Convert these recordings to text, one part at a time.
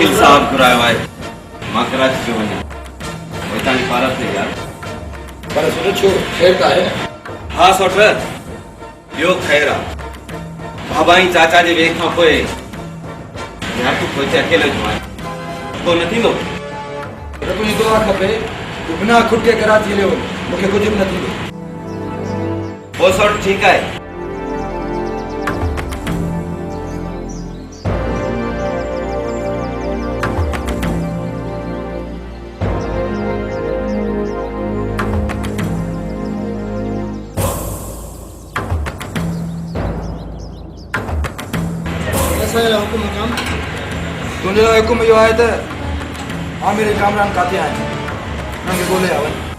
वकील साहब घुरायो आहे मां कराची पियो वञा हितां जी पारत ते यार पर सुनो छो खैर का है हा सौट ॿियो ख़ैर आहे बाबा जी चाचा जे वेह खां पोइ यार तूं पोइ अकेले जो आहे पोइ न थींदो पर तुझी दुआ खपे तू बिना खुद के कराची ले वञ मूंखे कुझु बि न थींदो पोइ सौट ठीकु आहे तुंहिंजो हुकुम इहो आहे त आमिर कामरान किथे आहिनि उन्हनि खे ॻोल्हे आ वञ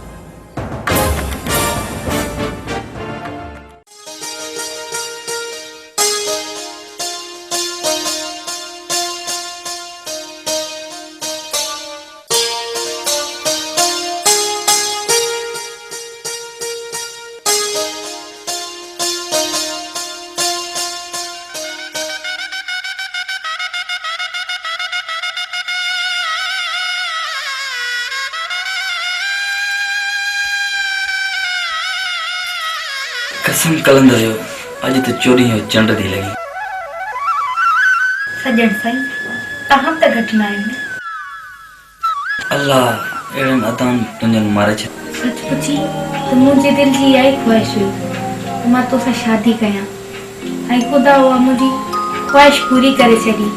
कसम कलंदर जो अज तो चोरी हो चंड दी लगी सजन साईं तहां त घटना आहिनि अल्लाह अहिड़नि अदान तुंहिंजनि मारे छॾ सच पुछी त मुंहिंजे दिल जी इहा ई ख़्वाहिश हुई त मां तोसां शादी कयां ऐं ख़ुदा उहा मुंहिंजी ख़्वाहिश पूरी करे छॾी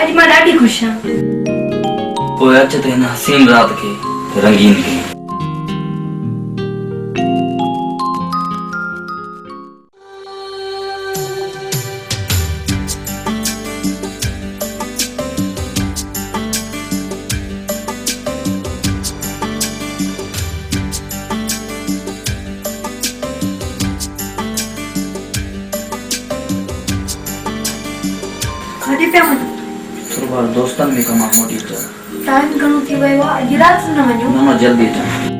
अॼु मां ॾाढी ख़ुशि आहियां पोइ अच त हिन हसीन रात खे रंगीन कई खड़ी पिया वञो थोरो बार दोस्तनि में कमां मोटी अचां टाइम घणो थी वियो आहे अॼु राति न वञो न जल्दी अचां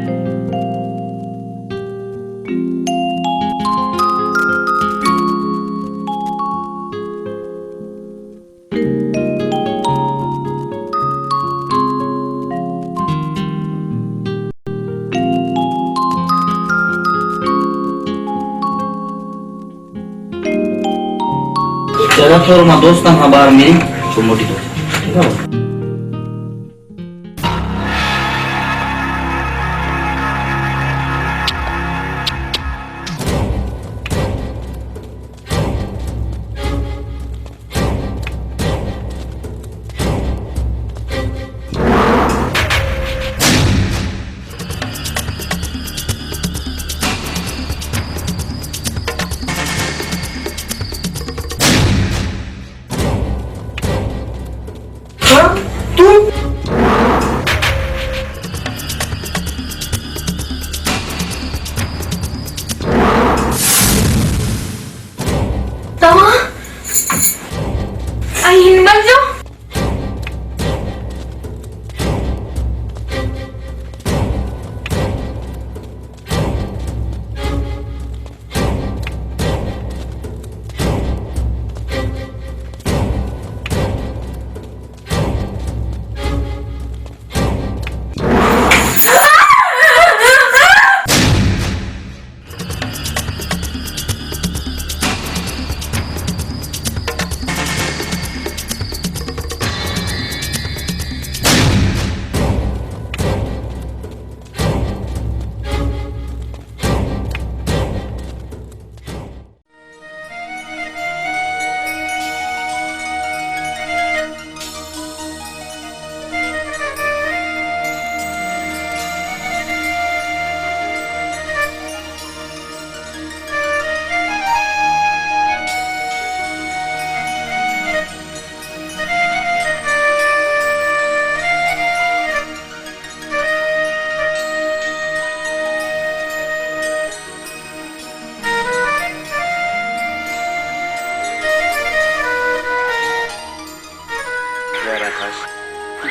चलो थोरो मां दोस्तनि खां ॿाहिरि मिली पोइ मोटी थो अचां ठीकु आहे तव्हां ऐं हिनमल जो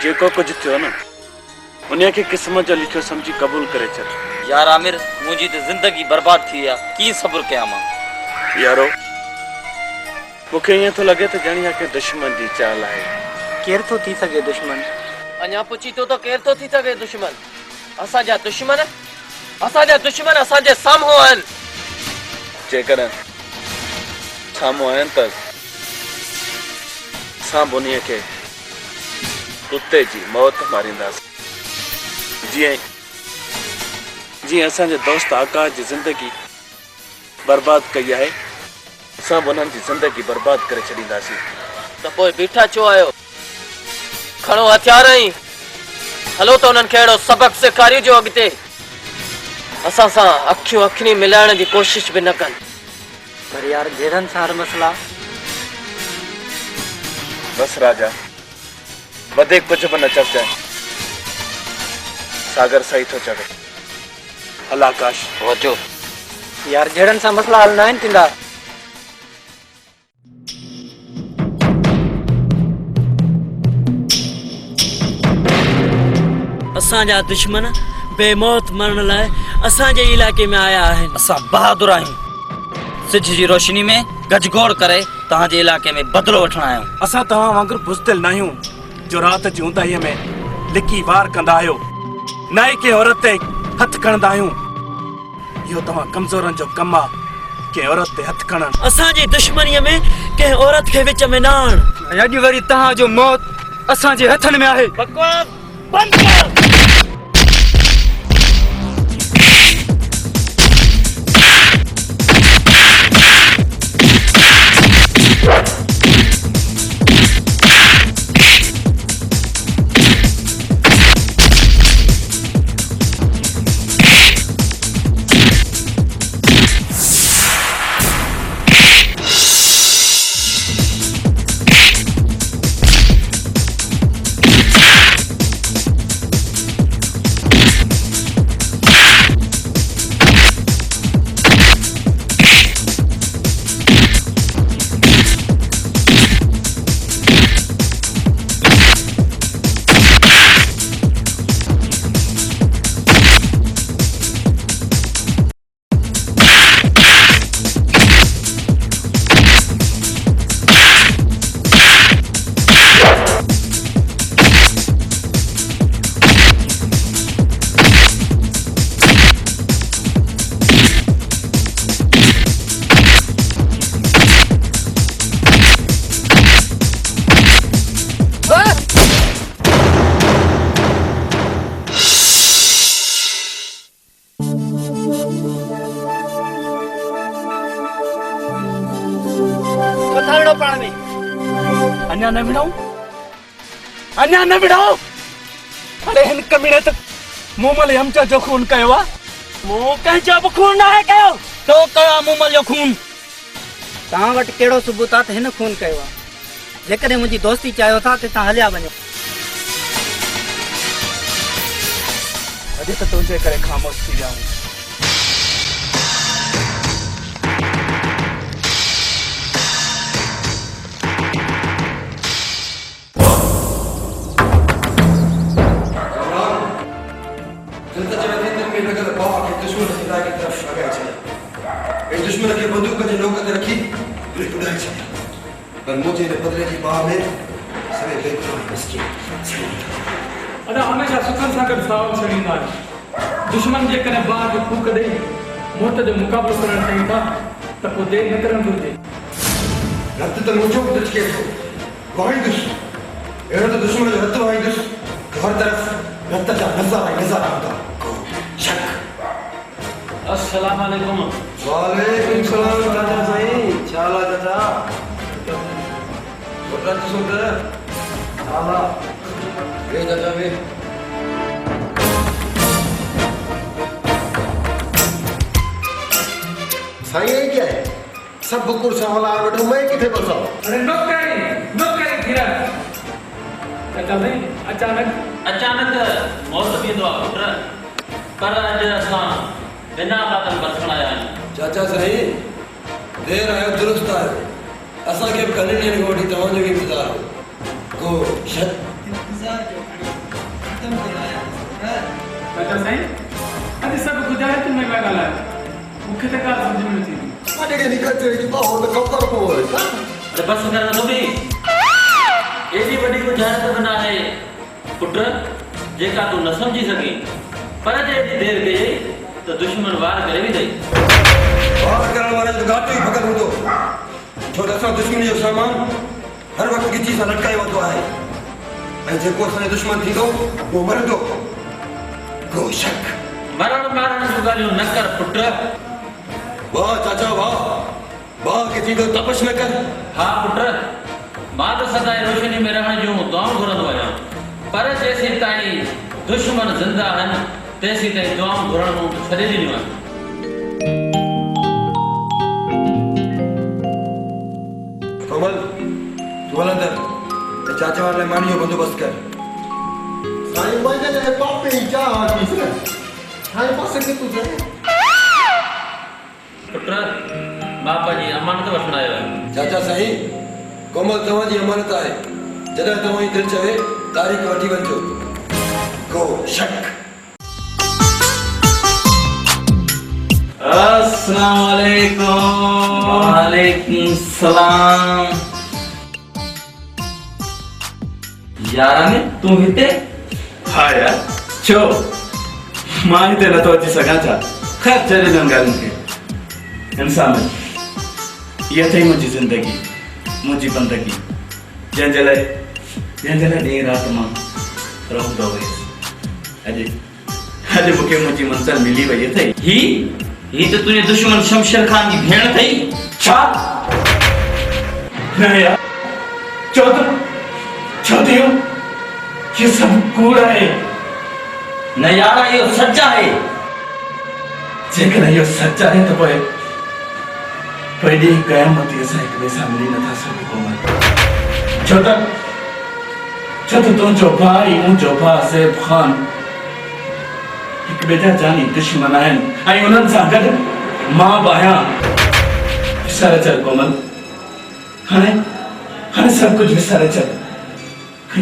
जेको कुछ थियो न उन्हें के किस्मत जो लिखियो समझी कबूल करे छॾ यार आमिर मुंहिंजी त ज़िंदगी बर्बाद थी आहे कीअं सब्र कयां मां यारो मूंखे ईअं थो लॻे त ॼणी के दुश्मन जी चाल आहे केर तो थी सके दुश्मन? अञा पुछी तो केर तो थी सके दुश्मन? असांजा दुश्मन असांजे साम्हूं आहिनि। जेकर साम्हूं आहिनि त असां उन्हीअ खे कुत्ते जी मौत मारींदासीं। जीअं असांजे दोस्त आकाश जी ज़िंदगी बर्बाद कई आहे, असां उन्हनि जी ज़िंदगी बर्बाद करे छॾींदासीं। त पोइ बीठा छो आहियो? खणो हथियार ऐं हलो त उन्हनि खे अहिड़ो सबक सेखारियो जो अॻिते असां सां अखियूं अखियूं मिलाइण जी कोशिश बि न कनि। पर यार घेरन सार मसला। बस राजा, वधीक कुछ भी न चर्चा। सागर सही तो चवे। हल आकाश वचो। यार घेरन सा मसला हल न थींदा। असांजा दुश्मन बेमौत मरण लाइ असांजे इलाके में आया आहिनि। असां बहादुर आहियूं। सिज जी रोशनी में गजगोड़ करे तव्हांजे इलाके में बदिलो वठण आहियूं। असां तव्हां वांगुरु बुज़दिल न आहियूं जो रात जी ऊंदाहीअ में लिकी वार कंदा आहियो, नाई के औरत ते हथ खणंदा आहियूं। इहो तव्हां कमज़ोरनि जो कमु आहे, कंहिं औरत ते हथ खणणु। असांजी दुश्मनीअ में कंहिं औरत खे विच में न आण। अॼु वरी तव्हांजो मौत असांजे हथनि में आहे। बकवास बंद कर। अन्या न विड़ाओ। अरे हिन कमीने त मोमल हमचा जो खून कयो आहे। मूं कंहिंजो बि खून न आहे कयो। तो कयो मूमल जो खून। तव्हां वटि कहिड़ो सबूत आहे त हिन खून कयो आहे? जेकॾहिं मुंहिंजी दोस्ती चाहियो था त तव्हां हलिया वञो। अॼु त तुंहिंजे करे ख़ामोश थी विया आहियूं। दुश्मन के बंदूक के नोक ते रखी बुलेट उड़ाई छॾी, पर मुझे ने बदले जी बाह में सवे बेकुरान मस्की। अदा हमेशा सुखन सां गॾु सावक छॾींदा आहिनि। दुश्मन जे करे बाह जो फूक ॾेई मौत जो मुक़ाबिलो करणु चाहियूं था त पोइ देरि न करणु घुरिजे। रत त मुंहिंजो बि दचके थो वाहींदुसि, अहिड़ो त दुश्मन जो रत वाहींदुसि त हर तरफ़ रत जा नज़ारा नज़ारा हूंदा। शक। अस्सलाम वालेकुम। वालेकुम सलाम चाचा साईं। छाला चाचा रत सुट छाला वे चाचा वे। साईं क्या है सब बुकुर छाला बैठो मैं किथे बसा। अरे नौकरी फिरा चाचा साईं अचानक मौत थींदो आहे पुट, पर अॼु असां बिना बातन बचण आया आहियूं। चाचा साईं देर आयो दुरुस्त आयो, असांखे बि कनि ॾींहंनि खां वठी तव्हांजो ई इंतज़ार हो। को शक चाचा साईं अॼु सभु गुजारिश में पिया ॻाल्हायो, मूंखे त ॻाल्हि सम्झ में नथी अचे। अॼु निकल चई बाहो त ख़बर पवे। बस कर तो भी एॾी वॾी गुजारत बि न आहे पुट जेका तूं न सम्झी सघीं पर जे एॾी देरि कई त दुश्मन वार करे बि अथई वार करण वारे जो घाटो ई फ़क़ति हूंदो छो त असां दुश्मनी जो सामान हर वक़्तु गिची सां लटकाए वरितो आहे ऐं जेको असांजो दुश्मन थींदो उहो मरंदो को शक मरण मारण जूं ॻाल्हियूं न कर पुट वाह चाचा वाह वाह के थींदो तपश न कर हा पुट मां त सदाईं रोशनी में रहण जूं दुआऊं घुरंदो आहियां पर जेसीं ताईं दुश्मन ज़िंदा आहिनि तेसीं ताईं दुआऊं घुरण छॾे ॾिनियूं आहिनि कोमल तूं हल अंदर ते चाचा वारे लाइ मानी जो बंदोबस्त कर साईं वञे ने पापे जा आदमी से हाय पासे के तू जा पुट मां पंहिंजी अमानत वठण आयो आहियां चाचा साईं कोमल तव्हांजी अमानत आहे जॾहिं तव्हांजी दिलि चवे तारीख़ वठी वञिजो को शक अस्सलाम वालेकुम। वालेकुम सलाम। यारा ने तू हिते? हाँ यार छो मां हिते नथो अची सघां छा ख़ैर छॾे ॾियनि ॻाल्हियुनि खे इंसान इहा अथई मुंहिंजी ज़िंदगी मुंहिंजी बंदगी जंहिंजे लाइ ॾींहुं राति मां रहंदो हुयुसि अॼु मूंखे मुंहिंजी मंज़िल मिली वई अथई ही तो तुझे दुश्मन शमशेर खान की भेड़ थई छा न यार छो थियो ये सब कूड़ आहे न यारा यो सच्चा है जेकर इहो सच आहे त पोइ ॾींहुं क़यामत असां हिक ॿिए सां मिली नथा सघूं कोमल छो त तुंहिंजो भाई मुंहिंजो भाउ ज़ैब ख़ान हिक ॿिए जा जानी दुश्मन आहिनि ऐं उन्हनि सां गॾु मां बि आहियां विसारे छॾ कोमल हाणे सभु कुझु विसारे छॾ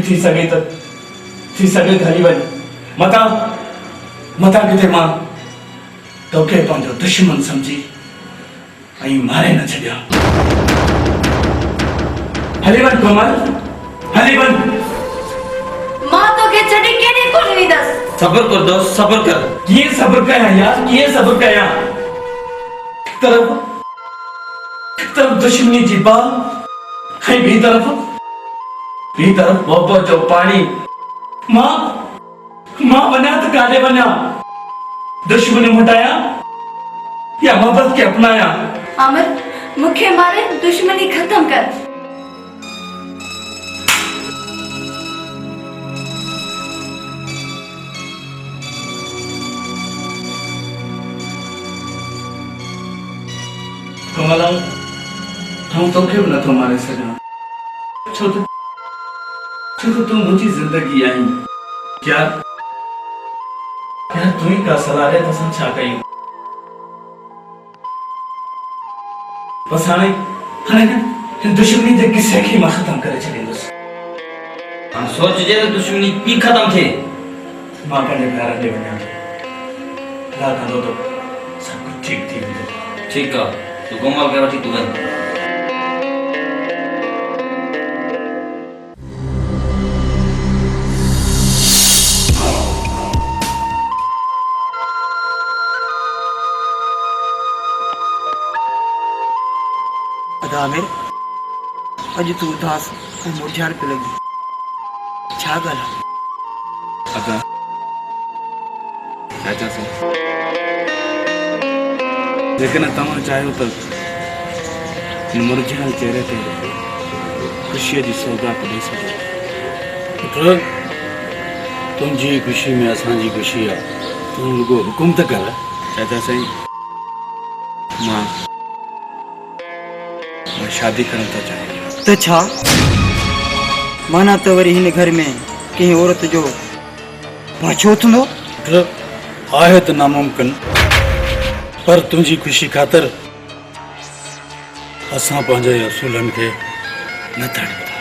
थी सघे त हली वञ मता किथे मां तोखे पंहिंजो दुश्मन सम्झी ऐं मारे न छॾिया हली वञ कोमल हली वञ मां तोखे छॾी केॾे कोन वेंदसि सब्र कर दोस्त सब्र कर कीअं सब्र कयां यार कीअं सब्र कयां हिकु तरफ़ दुश्मनी जी बाह ऐं ॿी तरफ़ मोहब्बत जो पाणी मां वञा त काॾे वञा दुश्मनी मुटाया या मोहब्बत खे अपनाया अमर मूंखे मारे दुश्मनी खत्म कर कमला तोखे बि नथो मारे सघां छो त तूं मुंहिंजी ज़िंदगी आहीं यार तूं ई का सलाह ॾे त असां छा कयूं बसि हाणे दुश्मनी जे किसे खे मां ख़त्म करे छॾींदुसि सोचजे त दुश्मनी की खत्म थिए मां पंहिंजे घरनि ॾे वञां अलाह कंदो त सभु कुझु ठीकु थी वेंदो ठीकु आहे तूं कोमल खे वठी तूं वञ आमिर अॼु तूं उदास ऐं मुरझाइण पियो लॻी छा ॻाल्हि आहे चाचा साईं जेकॾहिं तव्हां चाहियो त मुरझाइल चेहरे ते ख़ुशीअ जी सौगात ॾेई सघो पुट तुंहिंजी ख़ुशी में असांजी ख़ुशी आहे तूं रुगो हुकुम त कर चाचा साईं मां शादी करण था चाहियां त छा माना त वरी हिन घर में कंहिं औरत जो पाछो थींदो आहे त नामुमकिन पर तुंहिंजी ख़ुशी ख़ातिर असां पंहिंजे असूलनि खे न ताड़ियूं था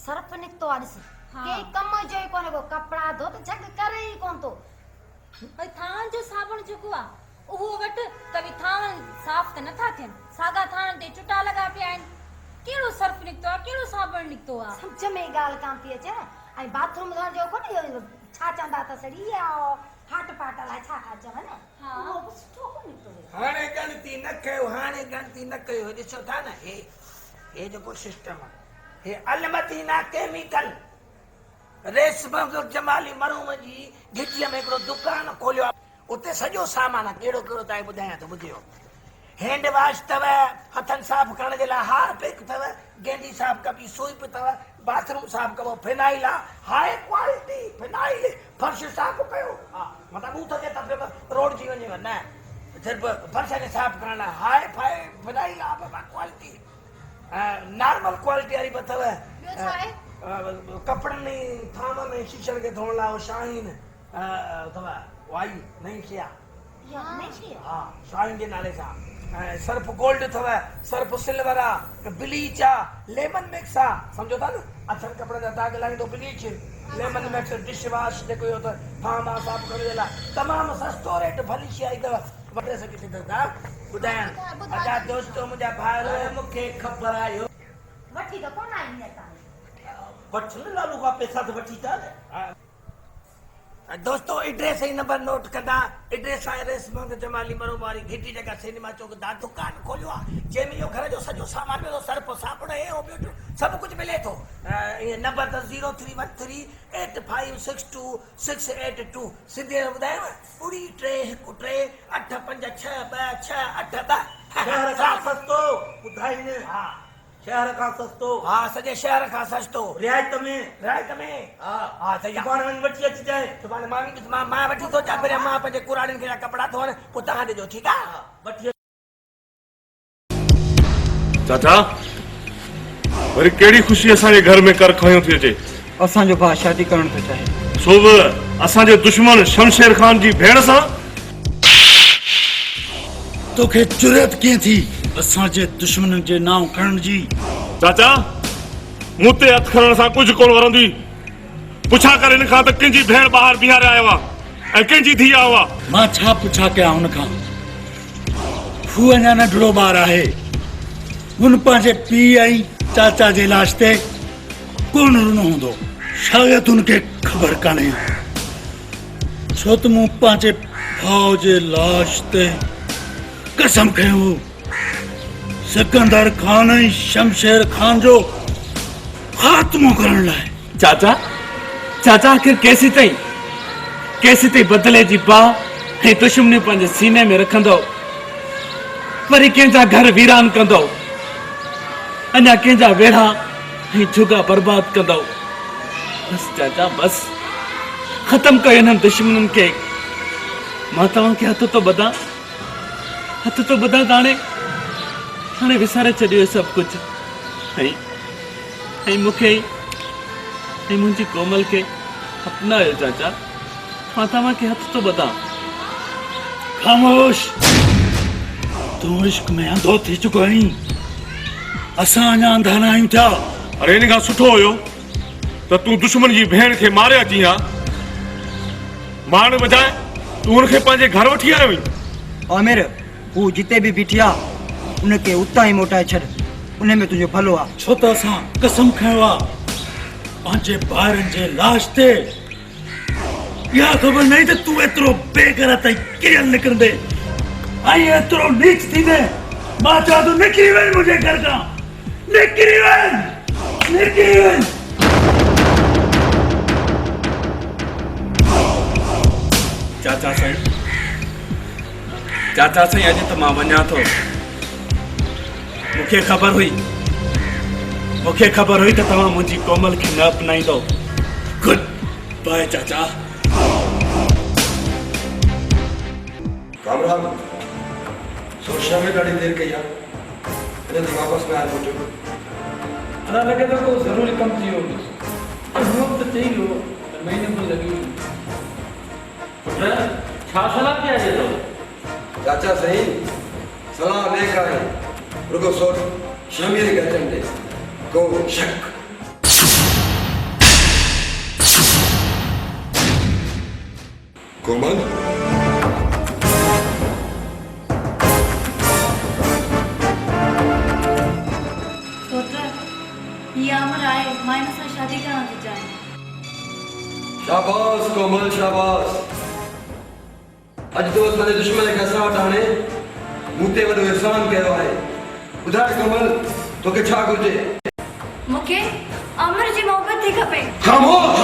सर्फ निकतो आ ॾिस के कम जो ई कोने को कपड़ा धो त झग करे ई कोन तो भई थान जो साबुण जेको आ उहो वट कभी थान साफ़ त नथा थियन सागा थान ते चुटा लगा पिया आहिनि केड़ो सर्फ निकतो आ केड़ो साबुण निकतो आ समझ में गाल कान थी अचे ऐं बाथरूम धोण जो कोने छा चंदा त सड़ी आ हाट पाट ला छा चवन हां वो सुठो कोन निकतो हाणे गणती न कयो हाणे गणती न कयो ॾिसो था न हे जेको सिस्टम आहे हे अलमती ना केमिकल रेशम जमाली मरूम जी गिटीअ में हिकिड़ो दुकान खोलियो आहे उते सॼो सामान आहे कहिड़ो कहिड़ो तव्हांखे ॿुधायां थो ॿुधियो हैंड वॉश अथव हथनि साफ़ करण जे लाइ हारपिक अथव गेंडी साफ़ कबी सूप अथव बाथरूम साफ़ कबो फिनाइल आहे हाई क्वालिटी फिनाइल फर्श साफ़ कयो हा मतिलबु ॿूथ खे त रोड जी वञेव न सिर्फ़ु फर्श खे साफ़ करण लाइ हाई फाई फिनाइल आहे बाबा क्वालिटी नॉर्मल क्वालिटी वारी बि अथव कपिड़नि में थाम में शीशनि खे धोअण लाइ शाहीन अथव वाई नई शइ आहे हा शाहीन जे नाले सां सर्फ गोल्ड अथव सर्फ सिल्वर आहे ब्लीच आहे लेमन मिक्स आहे सम्झो था न अछनि कपिड़नि जा दाग लाहींदो bleach lemon mix dish wash जेको इहो अथव थाम आहे साफ़ करण जे लाइ तमामु सस्तो रेट भली शइ आई अथव वठे सघी था ॿुधायां अछा दोस्तो मुंहिंजा भाउर मूंखे ख़बर आहे वठी त कोन आई न वठ न लालू खां पैसा त वठी था न दोस्तों एड्रेस ही नंबर नोट कंदा एड्रेस आहे रेशम जमाली मरो वारी घिटी जगह सिनेमा चौक दा दुकान खोलियो आहे जंहिंमें इहो घर जो सॼो सामान मिलो सर्फ साबुण हे हो ॿियो सभु कुझु मिले थो इहे नंबर त 03138562 सिंधी में ॿुधायांव 3 शहर खां सस्तो ॿुधाइनि हा शहर खां सस्तो हा सॼे शहर खां सस्तो रियायत में हा त सुभाणे वञी वठी अचिजांइ सुभाणे मां वठी थो अचां पहिरियां मां पंहिंजे कुराड़ियुनि खे कपिड़ा धोअण पोइ तव्हां ॾिजो ठीकु आहे वठी चाचा वरी कहिड़ी ख़ुशी असांजे घर में कर खयो थी अचे असांजो भाउ शादी करण थो चाहे सो बि असांजे दुश्मन शमशेर खान जी भेण सां तोखे जुरत कीअं थी असांजे दुश्मन जे नाम खणण जी चाचा मूं ते हथ खणण सां कुझु कोन वरंदी पुछा कर हिन खां त कंहिंजी भेण ॿाहिरि बीहारे आयो आहे ऐं कंहिंजी थी आयो आहे मां छा पुछा कयां हुन खां हू अञा नंढड़ो ॿारु आहे हुन पंहिंजे पीउ ऐं चाचा जे लाश ते कोन रुनो हूंदो शायदि हुनखे ख़बर कान्हे छो त मूं पंहिंजे भाउ जे लाश ते कसम खयो सिकंदर खान ऐं शमशेर खान जो खात्मो करण लाइ चाचा आखिर केसी ताईं बदले जी बाह ऐं दुश्मनी पंहिंजे सीने में रखंदो वरी कंहिंजा घर वीरान कंदो अञा कंहिंजा वेढ़ा ऐं झुगा बर्बाद कंदो बस चाचा बस ख़त्म कयो हिननि दुश्मननि खे मां तव्हांखे हथ थो ॿधां त हाणे विसारे छॾियो सभु कुझु ऐं मूंखे ऐं मुंहिंजी कोमल खे अपनायो चाचा मां तव्हांखे हथ थो ॿधां ख़ामोश तूं इश्क में अंधो थी चुको आहीं असां अञा अंधा न आहियूं थिया अरे इन खां सुठो हुयो त तूं दुश्मन जी भेण खे मारे अची हा मार बजाए तूं हुनखे पंहिंजे घर वठी आयो हुई आमिर हू जिते बि बीठी आहे उनखे उतां ई मोटाए छॾ उन में तुंहिंजो भलो आहे छो त असां कसम खयो आहे पंहिंजे ॿारनि जे लाश ते इहा ख़बर नहीं त तूं एतिरो बेगरत ऐं किरियल निकिरंदे ऐं एतिरो नीच थींदे मां चवां थो निकिरी वञ मुंहिंजे घर खां निकिरी वञ चाचा साईं अॼु त मां वञा थो मूंखे ख़बर हुई त तव्हां मुंहिंजी कोमल खे न अपनाईंदो गुड बाय चाचा कामराब सोचा में ॾाढी देर कई आहे हिन ते वापसि न आयो पुटु अदा लॻे थो को ज़रूरी कमु थी वियो त चई वियो त महीने में लॻी पुट छा सलाह कया जे थो चाचा सही सलाह नेक आहे रुगो सोच शमीर के अचण ते को शक कोमल ये अमर आए मायने से शादी करा थी जाए शाबाश कोमल शाबाश अज तो असांजे दुश्मन खे असां वटि हाणे मूं ते वॾो एहसान कयो आहे ॿुधाए कोमल तोखे छा घुरिजे मूंखे अमर जी मोहब्बत थी खपे ख़ामोश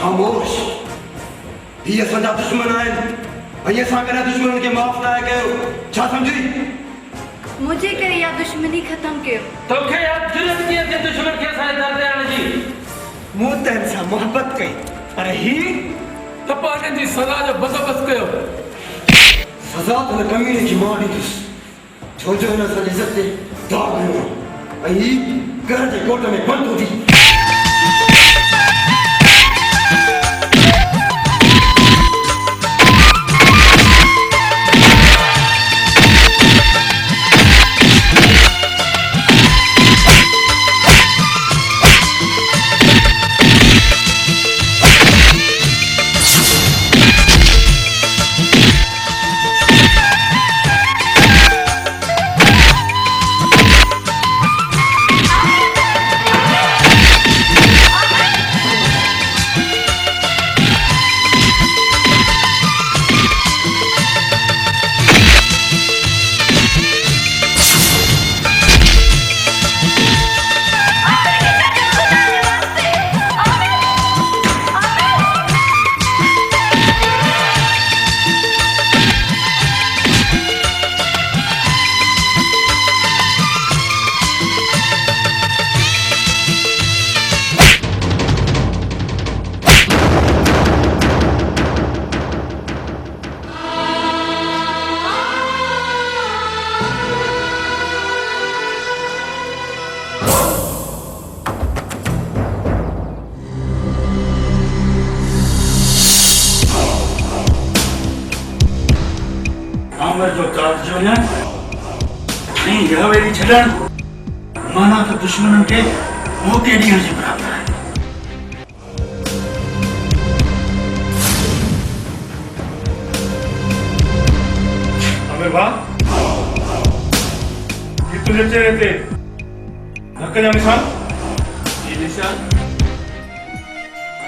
ख़ामोश ही असांजा दुश्मन आहिनि ऐं असां कॾहिं दुश्मन खे माफ़ न कयो छा सम्झी मुझे करे या दुश्मनी खत्म कयो तोखे याद जुरत किए थे दुश्मन के साथ दर्द आने जी मूं त हिन सां मोहबत कई पर ही त पोइ हिननि जी सज़ा जो बंदोबस्त कयो सज़ा त हिन कमीने जी मां ॾींदुसि छो जो हिन असांजी इज़त ते दाग़ हणियो ऐं ही घर जे कोट में बंदि हुजी आमर जो काज जो न नहीं हवेली छड़न माना तो दुश्मनन के मौके ॾियण जे बराबर आहे अबे वाह ये तुझे चेहरे पे धक्का जा निशान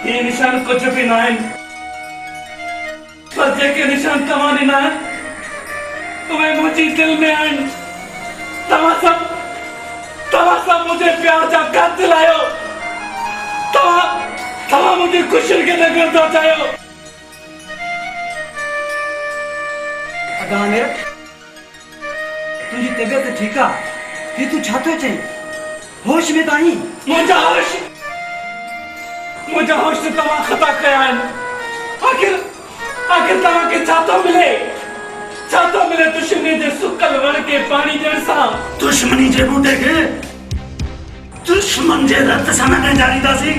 ये निशान कुछ भी ना है पर जेके निशान तव्हां ॾिना आहिनि उहे मुंहिंजी दिल में आहिनि तव्हां सब मुझे प्यार जा कातिल आहियो तव्हां मुंहिंजी ख़ुशियुनि खे न कंदा चाहियो अगामेर तुझी तबीयत ठीक आ कि तू छा थो चई होश में ताई मुंहिंजा होश से तव्हां ख़ता कया आहिनि आखिर तव्हांखे छा थो मिले दुश्मनी जे सुकल वण के पानी ॾियण सां दुश्मनी जे बूटे के दुश्मन जे रत सां न ॾेंदासीं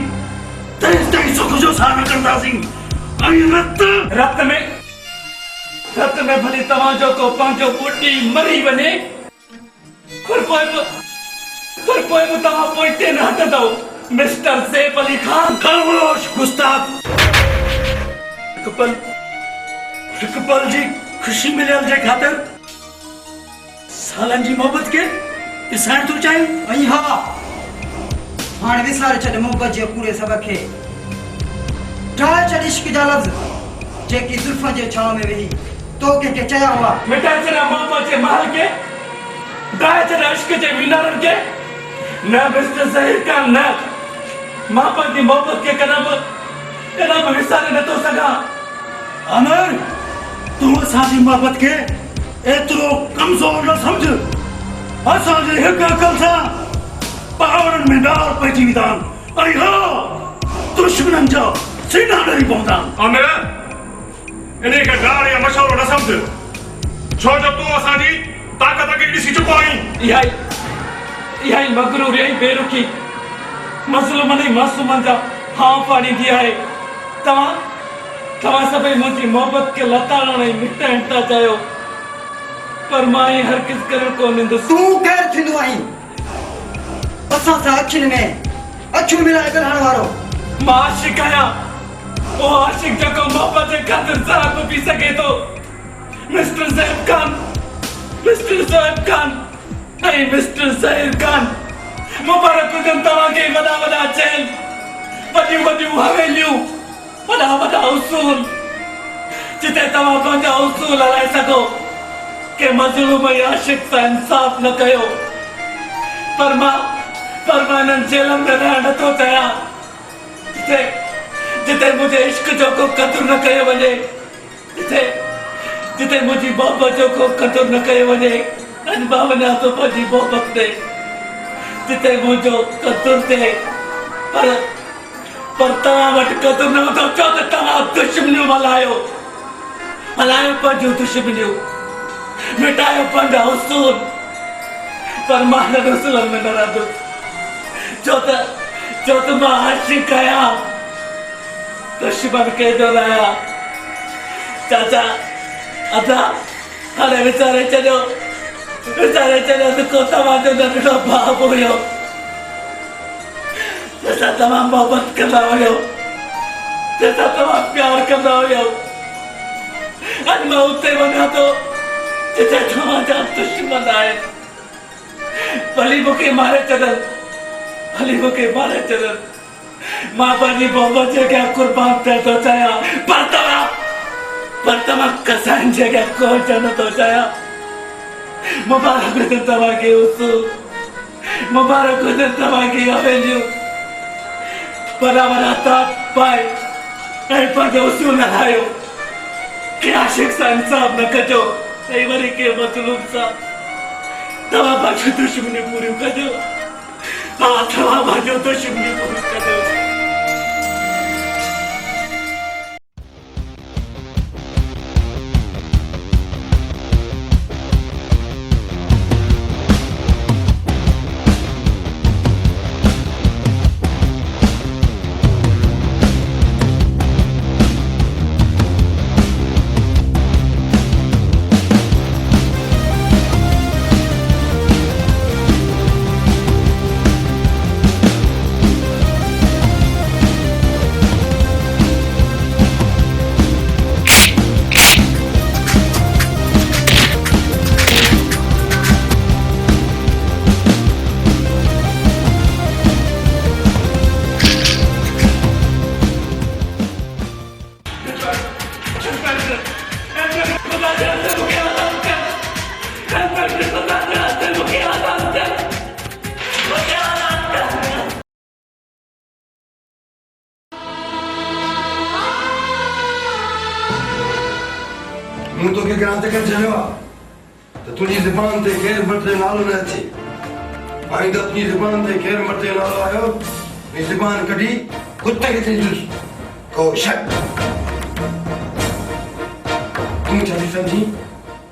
तेसि ताईं सुख जो साह न कंदासीं ऐं रत में भली तव्हांजो को पंहिंजो ॿुॾी मरी वञे पर पोइ बि तव्हां पोइते न हटंदव मिस्टर सैफ अली खान खामोश गुस्ताख हिकु पल जी खुशी मिलियल जे ख़ातिर सालनि जी मोहबत के विसारण तूं चाहीं ऐं हा हाणे विसारे छॾ मोहबत जे पूरे सबक़ खे ठाहे छॾ इश्क जा लफ़्ज़ जेकी ज़ुल्फ़नि जे छांव में वेही तो कंहिंखे चया हुआ मिटाए छॾिया मोहबत जे महल के ढाहे छॾिया इश्क जे मीनारनि के न मिस्टर ज़हीर खान न मां पंहिंजी मोहबत खे कॾहिं बि विसारे नथो सघां अमर तूं असांजी मोहबत खे एतिरो कमज़ोर न सम्झ असांजे हिकु अकल सां पहाड़नि में डार पइजी वेंदा आहिनि ऐं हा दुश्मननि जा सीना ॾरी पवंदा आमिर इन्हे खे डार या मशवरो न सम्झ छो जो तूं असांजी ताक़त खे ॾिसी चुको आहीं इहा ई मगरूर इहा ई बेरुखी मज़लूमनि ऐं मासूमनि जा हाव पाड़ींदी आहे तव्हां सभई मुंहिंजी मोहबत खे लताड़ण ऐं मिटाइण था चाहियो पर मां ही हरगिज़ करणु कोन ॾींदुसि तूं केरु थींदो आहीं असां सां अखियुनि में अखियूं मिलाए ॻाल्हाइण वारो मां आशिक़ आहियां वो आशिक जो मोहब्बत के खातिर शराब को पी सके तो मिस्टर ज़ैब खान, मिस्टर ज़ैब खान, नहीं मिस्टर ज़हीर खान, मुबारक हुजन तव्हांखे वॾा वॾा चैन, वॾियूं वॾियूं हवेलियूं, वॾा वॾा उसूल, जिते तव्हां पंहिंजा उसूल हलाए सघो के मज़लूम ऐं आशिक सां इंसाफ़ न कयो। पर मां हिननि जेलनि में रहण नथो चाहियां जिते मुंहिंजे इश्क जो को क़दुरु न कयो वञे, जिते मुंहिंजी मोहबत जो को क़दुरु न कयो वञे। अॼु मां वञा थो पंहिंजी मोहबत ते, जिते मुंहिंजो क़दुरु थिए, पर तव्हां वटि क़दुरु न हूंदो छो त तव्हां दुश्मनियूं मल्हायो पंहिंजूं दुश्मनियूं, मिटायो पंहिंजा उसूल। पर मां हिन उसूलनि में न रहंदुसि छो त मां आशिक़ आहियां, दुश्मन कंहिंजो न आहियां। चाचा अदा हाणे वीचारे छॾियो त को तव्हांजो नंढड़ो भाउ हुयो जंहिंसां तव्हां मोहबत कंदा हुयो, जंहिंसां तव्हां प्यार कंदा हुयो। अॼु मां उते वञा थो जिते तव्हांजा दुश्मन आहिनि। भली मूंखे मारे छॾनि, मां पंहिंजी मोहबत जे अॻियां क़ुर्बान थियण थो चाहियां, पर तव्हां कसाइनि जे अॻियां कोन नथो चाहियां। मुबारक हुजनि तव्हांखे उसूल, मुबारक हुजनि तव्हांखे हवेलियूं, वॾा ताप पाए ऐं पंहिंजो उसूल हलायो के आशिक सां इंसाफ़ न कजो ऐं वरी के मज़लूम सां तव्हां पंहिंजूं दुश्मनियूं पूरियूं कजो। तव्हां पंहिंजूं दुश्मनियूं पूरियूं कजो। मूं तोखे ग्रांत करे छॾियो आहे त तुंहिंजी ज़ुबान ते केरु मटे नालो न अचे। आईंदा तुंहिंजी ज़ुबान ते केरु मटे नालो आयो, हीअ ज़ुबान कढी कुते खे चइजोसि को शक। तूं छा थी सम्झी?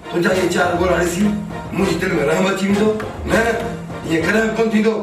तुंहिंजा इहे चारि ॻोल्हा ॾिसी मुंहिंजी दिलि में रहम अची वेंदो? न, ईअं कॾहिं कोन थींदो।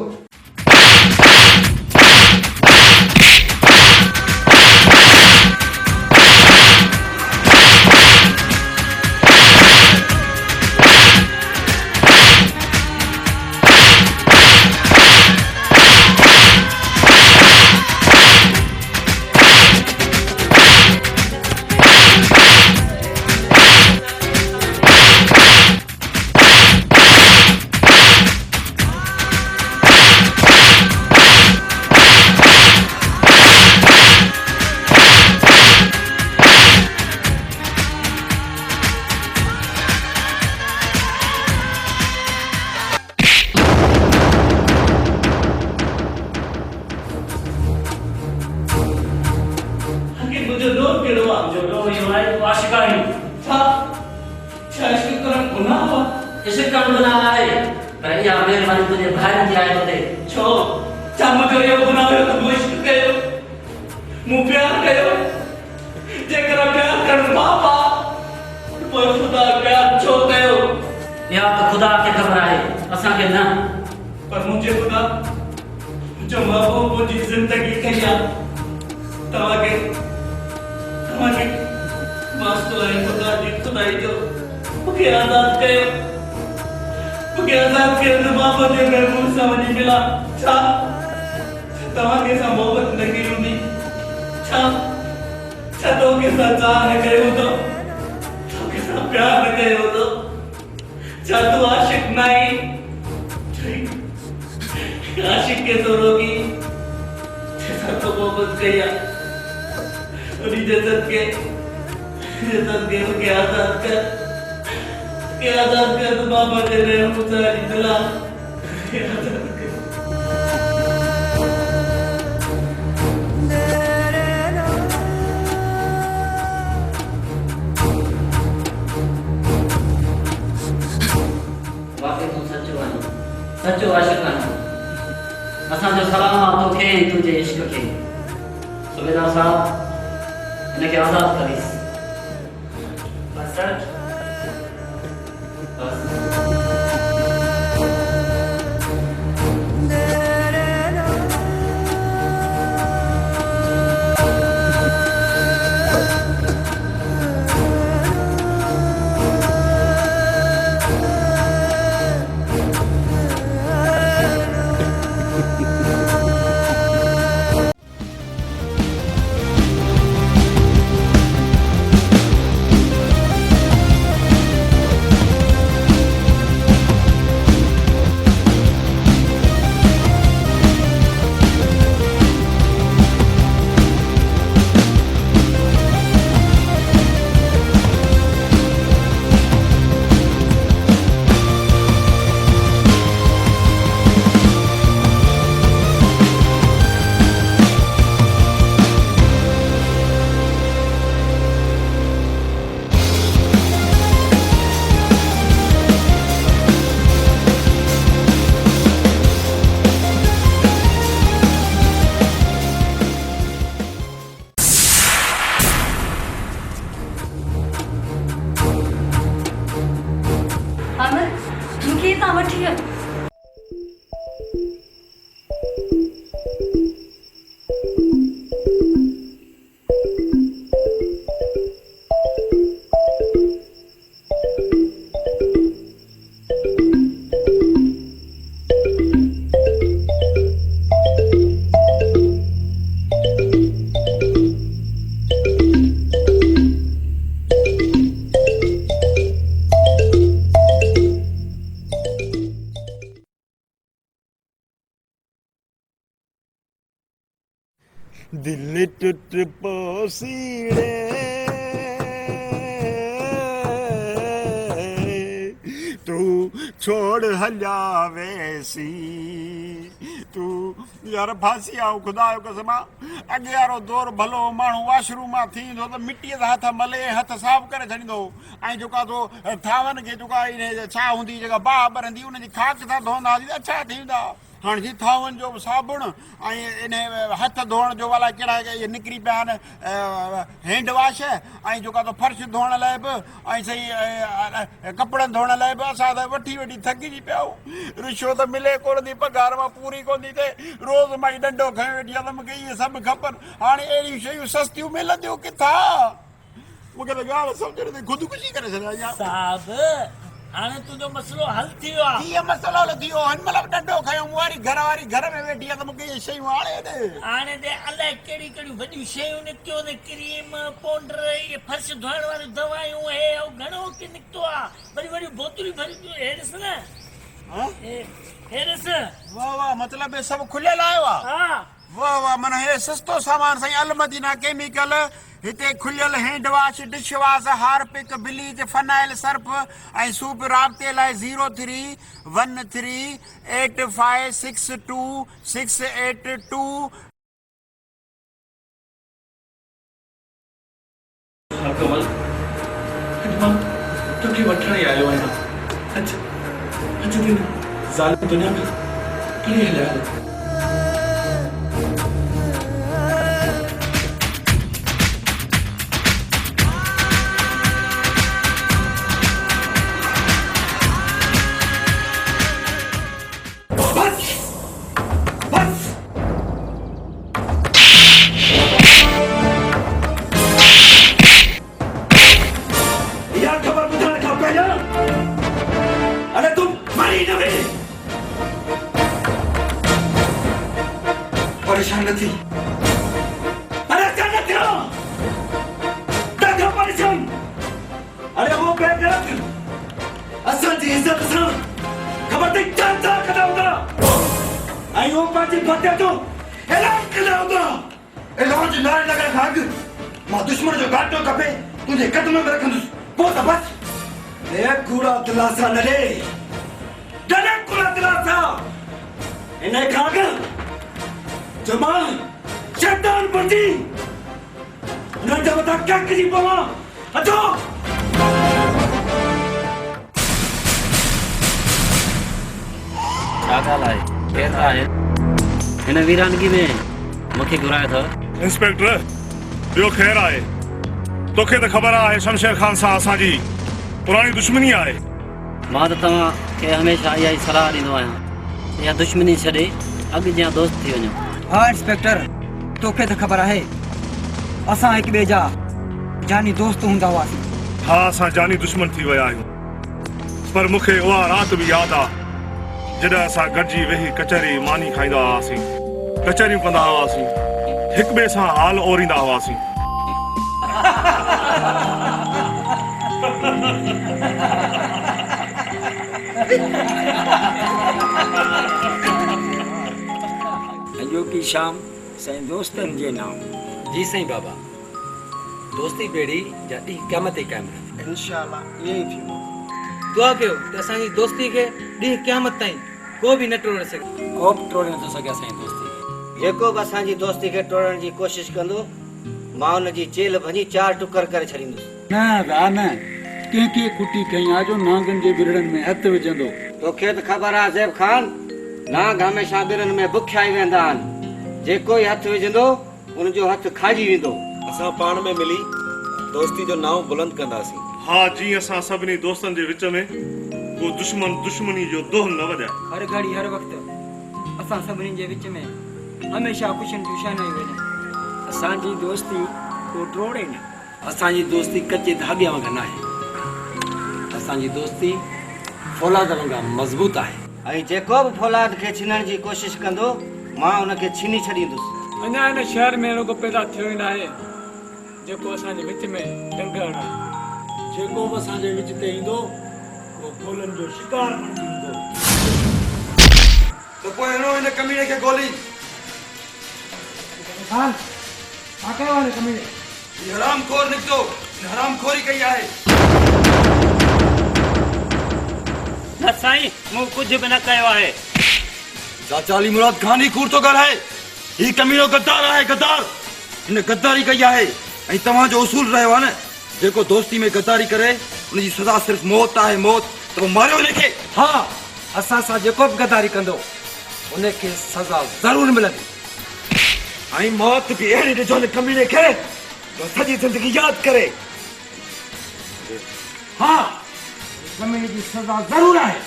तो के साथ चाह कयो तो के साथ प्यार कयो तो छा तू आशिक नहीं आशिक के तो रोगी जैसा तो मोहब्बत किया और जैसा के उनके आजाद कर तो बाबा दे रहे हो सारी दिला आजाद कर वाकई तू सच्चो आहीं सच्चो आशिक आहीं असांजो सलाम आहे तोखे ऐं तुंहिंजे इश्क खे सुबेदार साहब हिनखे आज़ादु करीस बस दिल टूट पोसीड़े तू छोड़ हलिया वैसी तू यार फांसी आओ खुदा जो कसम अॻे वारो दौर भलो माण्हू वॉशरूम मां थींदो त मिटीअ सां हथ मले हथ साफ़ करे छॾींदो ऐं जेका तो थांवनि खे जेका इन छा हूंदी जेका बाहि ॿरंदी उनजी खाक सां धोईंदा हुआसीं त छा थींदा हाँ जी थावन जो साबुण इन हथ धोण जो वाला कड़ा ये निकरी पिया हैंड वॉश जो तो फर्श धोण लाइ बि सही कपड़न धोण लाइ बि असां त वठी वठी थकिजी पिया रिश्वत मिले कोन थी पगार मां पूरी कोन थी थिए रोज़ मां डंडो खयो वेठी आहे त मूंखे इहे सभु खपनि हाणे अहिड़ियूं शयूं सस्तियूं मिलंदियूं किथां मूंखे त ॻाल्हि सम्झ नथी ख़ुदकुशी करे छॾिया साहब हाणे तुंहिंजो मसलो हल थी वियो आहे कीअं मसलो हल थी वियो हिन महिल डंडो खयो मूं वारी घर में वेठी आहे त मूंखे इहे शयूं हाणे ॾे हाणे ते अलाए कहिड़ी कहिड़ियूं वॾियूं शयूं निकितियूं आहिनि क्रीम पाउडर इहे फर्श धोइण वारियूं दवायूं हे घणो की निकितो आहे वरी वरी बोतलूं भरियूं हे ॾिस न हे ॾिस वाह वाह मतिलबु सभु खुलियल आयो आहे हा वाह वाह माना हे सस्तो सामान साईं अलमदीना केमिकल हिते खुलियल hand wash dish wash Harpic bleach phenyl Surf ऐं सूप राब्ते लाइ 03138562 कमल मां तोखे वठण ई आयो आहियां अच दिन ज़ालिम दुनिया में कॾहिं हलिया चाचा कंदा हूंदा ऐं उहो पंहिंजी फतेह जो ऐलान कंदा हूंदा। ऐलान जो नारे लॻाइण खां अॻु मां दुश्मन जो घाटो कपे तुंहिंजे क़दम में रखंदुसि पोइ त बस। ए कूड़ा दिलासा न ॾे ॾाढा कूड़ा दिलासा इन खां अॻु जो मां शैतान बणिजी नंढ वॾा ककजी पवां। अचो छा ॻाल्हि आहे केरु आहे हिन वीरानगी में मूंखे घुरायो अथव? इंस्पेक्टर ॿियो ख़ैरु आहे? तोखे त ख़बर आहे शमशेर ख़ान सां असांजी पुराणी दुश्मनी आहे। मां त तव्हांखे हमेशह इहा ई सलाह ॾींदो आहियां इहा दुश्मनी छॾे अॻु जा दोस्त थी वञो। हाँ इंस्पेक्टर तोखे त ख़बर आहे असां हिक ॿिए जा जानी दोस्त हूंदा हुआसीं। हा असां जानी दुश्मन थी विया आहियूं पर मूंखे उहा राति बि यादि आहे जॾहिं असां गॾिजी वेही कचहरी मानी खाईंदा हुआसीं कचहरियूं कंदा हुआसीं हिक ॿिए सां हाल ओरींदा हुआसीं। अॼोकी शाम साईं दोस्तनि जे नाम। जी साईं बाबा दोस्ती बेड़ी जा ॾींहुं क़यामत ई क़ाइमु रहंदा। इंशाअल्लाह ईअं ई थींदो। दुआ कयो त असांजी दोस्ती खे ॾींहुं क़यामत ताईं को बि न टोड़े सघे। को बि टोड़े नथो सघे असांजी दोस्ती खे। जेको बि असांजी दोस्ती खे टोड़ण जी कोशिशि कंदो मां हुनजी जेल भञी 4 टुकर करे छॾींदुसि। न रा न कंहिंखे कुटी कहीं आजो नांगनि जे बिरड़नि में हथ विझंदो। तोखे त ख़बर आहे ज़ैब ख़ान नांग हमेशह बिरनि में बुखिया ई वेंदा आहिनि जेको ई हथ विझंदो उनजो हथ खाइजी वेंदो। असां पाण में मिली दोस्ती जो नाव बुलंद कंदासीं। हा जीअं असां सभिनी दोस्तनि जे विच में को दुश्मन दुश्मनी जो दोह न वॼाए। हर घड़ी हर वक़्तु असां सभिनी जे विच में हमेशह ख़ुशियुनि जूं शहनाई वञे। असांजी दोस्ती को टोड़े न। असांजी दोस्ती कचे धागे वांगुरु न आहे असांजी दोस्ती फौलाद वांगुरु मज़बूत आहे ऐं जेको बि फौलाद खे छीनण जी कोशिशि कंदो मां हुनखे छीनी छॾींदुसि। अञा हिन शहर में रुॻो पैदा थियो ई न आहे जेको असांजे विच में दंगड़ आहे। जेको बि असांजे विच ते ईंदो उहो गोलनि जो शिकार बणिजी ईंदो। त पोइ हिनो हिन कमीने खे गोली खान छा कयो आहे कमीने? ही हरामखोर निकितो हरामखोरी कई आहे। न साईं मूं कुझु बि न कयो आहे। चाचा अली मुराद खान ही कूड़ थो ॻाल्हाए। ही कमीनो गद्दार आहे गद्दार हिन गद्दारी कई आहे ऐं तव्हांजो उसूल रहियो आहे न जेको दोस्ती में गद्दारी करे उनजी सज़ा सिर्फ़ु मौत आहे मौत त पोइ मारियो हिनखे। हा असां सां जेको बि गद्दारी कंदो उनखे सज़ा ज़रूरु मिलंदी। ऐं मौत बि अहिड़ी ॾिजो हिन कमीने खे जो सॼी ज़िंदगी यादि करे। हा कमीने जी सज़ा ज़रूरु आहे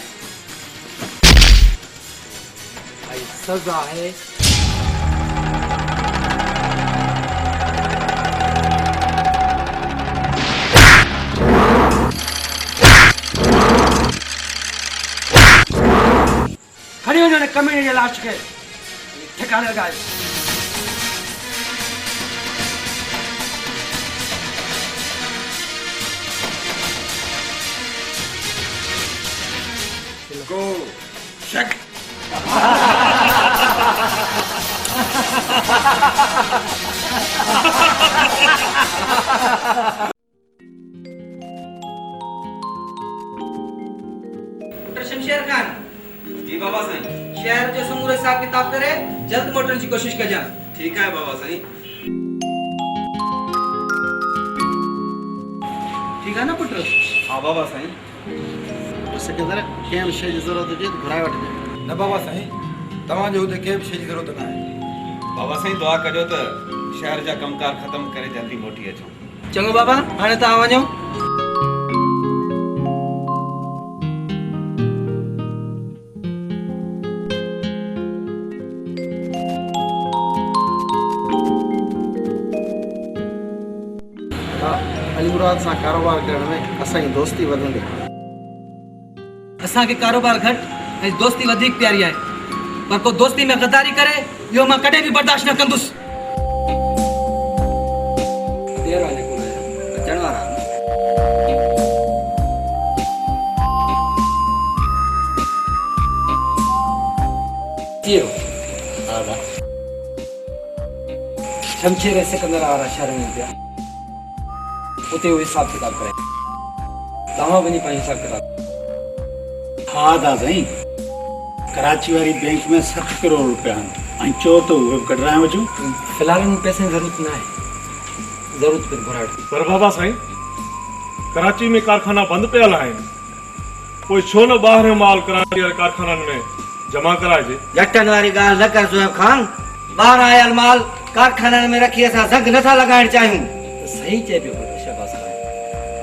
ऐं सज़ा आहे खणी वञो कमीने जे लाश खे ठिकाने लॻाए। Go check. Doctor Shamsher Khan ji Baba Sain शहर जो समूरो हिसाब किताब करे जल्द मोटण जी कोशिश कजां। ठीक आहे बाबा साईं। ठीक आहे न पुट? हा बाबा साईं। सिकंदर कंहिं शइ जी ज़रूरत हुजे त घुराए वठिजे। न बाबा साईं तव्हांजे हुते कंहिं बि शइ जी ज़रूरत न आहे। बाबा साईं दुआ कजो त शहर जा कमकार ख़त्म करे जल्दी मोटी अचूं। चङो बाबा हाणे तव्हां वञो। अली मुराद सां कारोबार करण में असांजी दोस्ती वधंदी। असांखे कारोबार घटि ऐं दोस्ती वधीक प्यारी आहे पर को दोस्ती में गद्दारी करे इहो मां कॾहिं बि बर्दाश्त न कंदुसि। देर वाले को अचण वारा थियो शमशेर सिकंदर वारा शहर में पिया उते वो हिसाब किताब करे तव्हां वञी पंहिंजो हिसाब किताब हाँ दादा साईं कराची वारी बैंक में 60 करोड़ रुपया आहिनि ऐं चओ त उहे कढाए वठूं फिलहाल उन पैसे जी ज़रूरत न आहे ज़रूरत पर भराड़ पर बाबा साईं कराची में कारखाना बंदि पियल आहिनि पोइ छो न ॿाहिरि माल कराची वारे कारखाननि में जमा कराइजे जटन वारी ॻाल्हि न कर ज़ुएब खान ॿाहिरि आयल माल कारखाननि में रखी असां ज़ंग नथा लॻाइण चाहियूं सही चए पियो शहबाज़ खान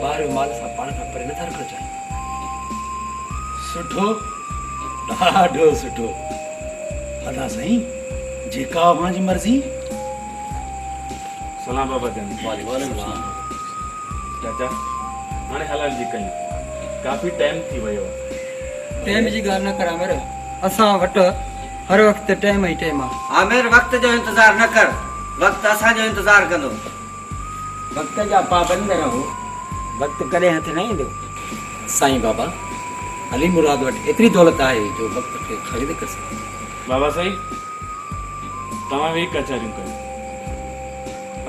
ॿाहिरि माल असां पाण खां परे नथा रखणु चाहियूं सुठो ॾाढो सुठो दादा साईं जेका अव्हां जी मर्ज़ी सलाम बाबा जन चाचा हाणे हलण जी कयूं काफ़ी टाइम थी वियो टाइम जी ॻाल्हि न कर आमिर असां वटि हर वक़्तु टाइम ई टाइम आहे आमिर वक़्त जो इंतज़ार न कर वक़्तु असांजो इंतज़ार कंदो वक़्त जा पाबंद रहो वक़्तु कॾहिं हथ न ईंदो साईं बाबा अली मुराद वटि एतिरी दौलत आहे जो वक़्त खे ख़रीद करे सघे बाबा साईं तव्हां वेही कचहरियूं कयो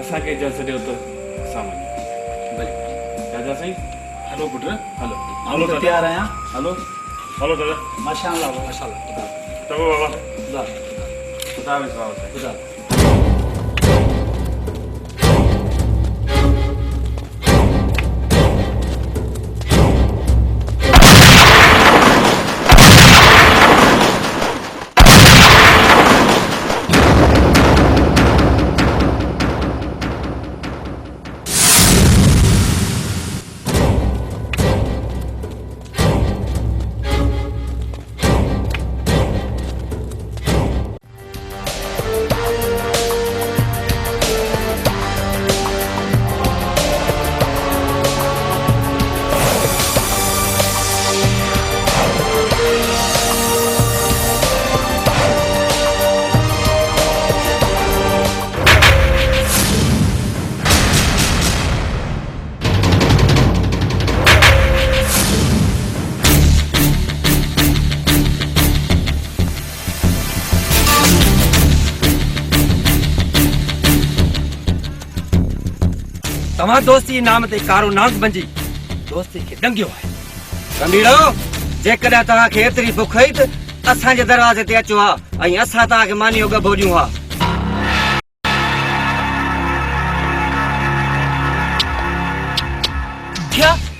असांखे इजाज़त ॾियो त असां वञूं भले चाचा साईं हलो पुट हलो हलो तयार आहियां हलो हलो दादा माशाअल्लाह माशाअल्लाह चङो बाबा खुदा खुदा हाफ़िज़ बाबा साईं खुदा तव्हां दोस्ती नाम ते कारो नांग बंजी दोस्ती खे डंगियो आहे रमीड़ो जेकॾहिं तव्हांखे एतिरी बुख हुई त असांजे दरवाज़े ते अचो हा ऐं असां तव्हांखे मानियो गबो ॾियूं हा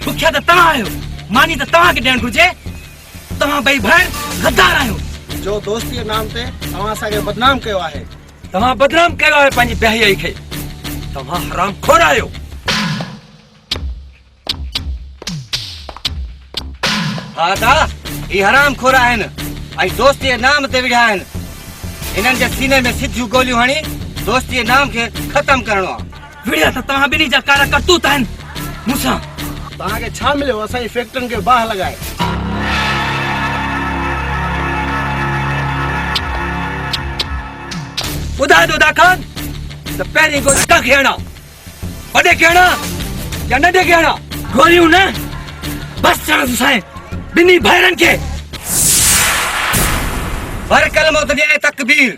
बुखिया त तव्हां आहियो मानी त तव्हांखे ॾियणु घुरिजे तव्हां ॿई भेण गद्दार आहियो जो दोस्ती नाम ते तव्हां असांखे बदनाम कयो आहे तव्हां बदनाम कयो आहे पंहिंजी बेहयाई खे तव्हां हराम खोर आहियो हा ता ही हराम खोर आहिनि ऐं दोस्ती नाम ते विढ़िया आहिनि हिननि जे सीने में सिधियूं गोलियूं हणी दोस्ती नाम खे ख़तम करणो आहे विढ़िया त तव्हां ॿिन्ही जा कारा करतूत आहिनि मूंसां तव्हांखे छा मिलियो असांजी फैक्ट्रियुनि खे बाहि लॻाए ॿुधाए थो दाखान त पहिरीं गोली तव्हांखे हणा वॾे खे हणा या नंढे खे हणा गोलियूं न बसि चढ़ साईं ॿिन्ही भाइरनि खे भर कलमो त ॾिए तकबीर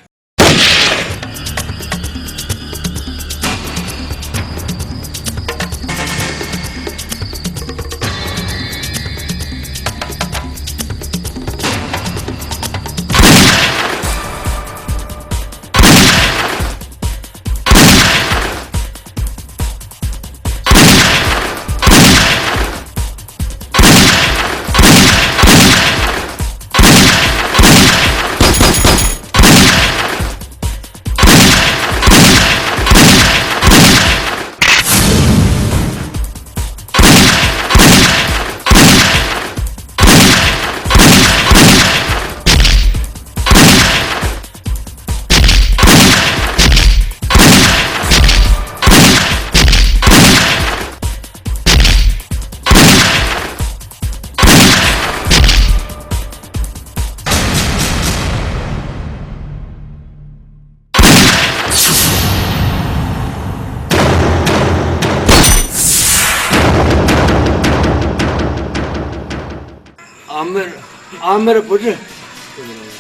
आमिर पुट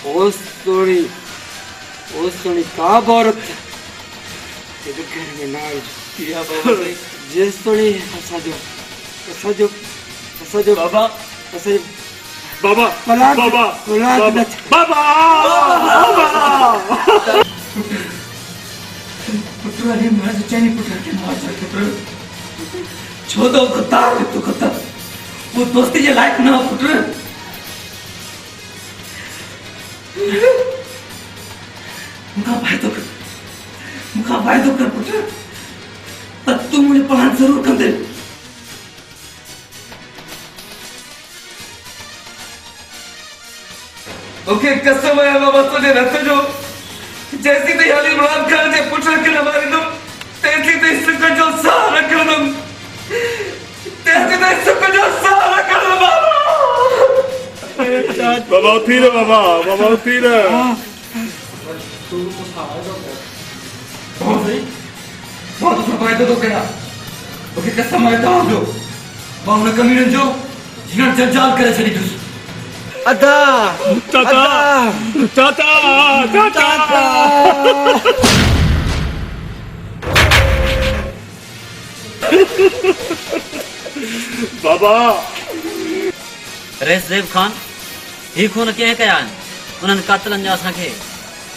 होश थोड़ी ओ सुनी का औरत ये तो घर में ना किया बाबा जे सुनी असाजो बाबा असाजो बाबा औलाद बाबा औलाद बाबा न- बाबा पुत्र ने मार चैनी पुत्र के मार पुत्र छोड़ो कुत्ता तू कुत्ता वो दोस्ती के लायक ना पुत्र मुखा फायदो कर पुत्र तब तू मुझे पान जरूर कर दे ओके कसम है बाबा तुझे रत जो जैसी ते अली इमरान खान जे पुत्र के हमारे दम तैसी ते सुख जो सहारा कर दम तैसी ते सुख जो सहारा कर दम बाबा उठी रे बाबा बाबा उठी रे बहुत फायदो तो करा ओके कसम है तो जो बाहुन कमीन जो जिन जंजाल करे छड़ी दुस अदा चाचा चाचा चाचा बाबा रेसदेव खान ही खून कंहिं कया आहिनि उन्हनि कातिलनि जा असांखे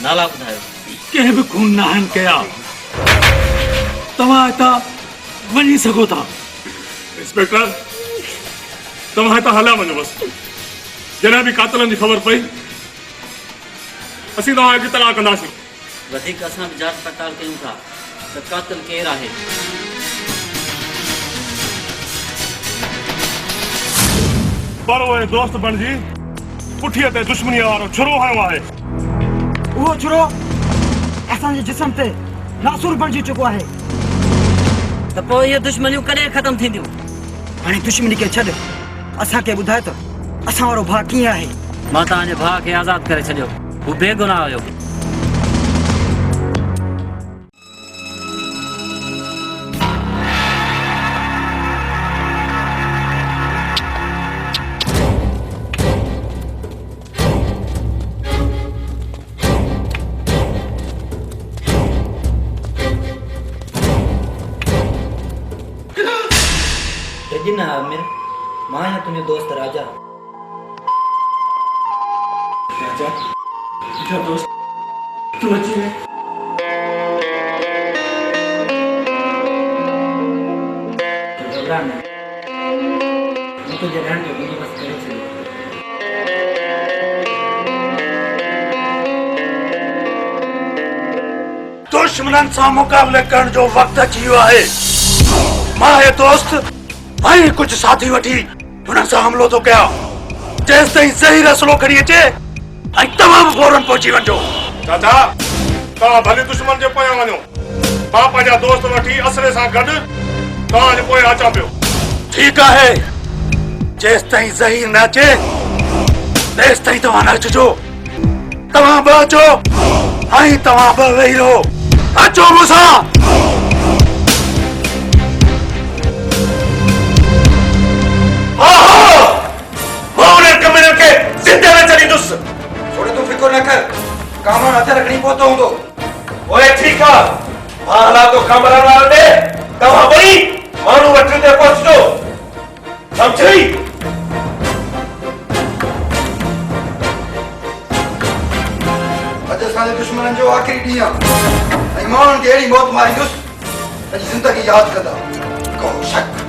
नाला ॿुधायो कंहिं बि खून न आहिनि कया तव्हां हितां वञी सघो था इंस्पेक्टर तव्हां हितां हलिया वञो बसि जॾहिं बि कातलनि जी ख़बर पई असीं तव्हांखे इतला कंदासीं वधीक असां बि जांच पड़ताल कयूं था त कातिल केरु आहे पर उहे दोस्त बणिजी पुठीअ ते दुश्मनीअ वारो छुरो हयो आहे वो छुरो असांजे जिस्म ते नासूर बणिजी चुको आहे त पोइ इहे दुश्मनियूं कॾहिं ख़तमु थींदियूं हाणे दुश्मनी खे छॾ असांखे ॿुधाए त असां वारो भाउ कीअं आहे मां तव्हांजे भाउ खे आज़ादु करे छॾियो हू बेगुनाह हुयो ना आमिर मां या तुझे दोस्त राजा राजा तुझा दोस्त तू अची वे तो घबरा न मैं तुझे रहने जो बंदोबस्त करे छे दुश्मनन सां मुक़ाबले करण जो वक्त अची वियो आहे मां हे दोस्त ऐं कुछ साथी वठी हुननि सां हमलो थो कयां जेसि ताईं सही रसलो खणी अचे ऐं तमामु फौरन पहुची वञो चाचा तव्हां भली दुश्मन जे पोयां वञो मां पंहिंजा दोस्त वठी असरे सां गॾु तव्हांजे पोयां अचां पियो ठीकु आहे जेसि ताईं ज़हीर न अचे तेसि ताईं तव्हां न अचिजो तव्हां बि अचो ऐं तव्हां बि वेही रहो अचो मूंसां थोड़े तू फिक्र न कर कामन हथ रखनी पहुतो हूंदो ओए ठीक है हाला तो कमरा वाले दे तव्हां ॿई माण्हू वठी ते पहुचजो समझी अॼु असांजे दुश्मननि जो आख़िरी ॾींहुं आहे ऐं माण्हुनि खे अहिड़ी मौत मारींदुसि अॼु ज़िंदगी यादि कंदा को शक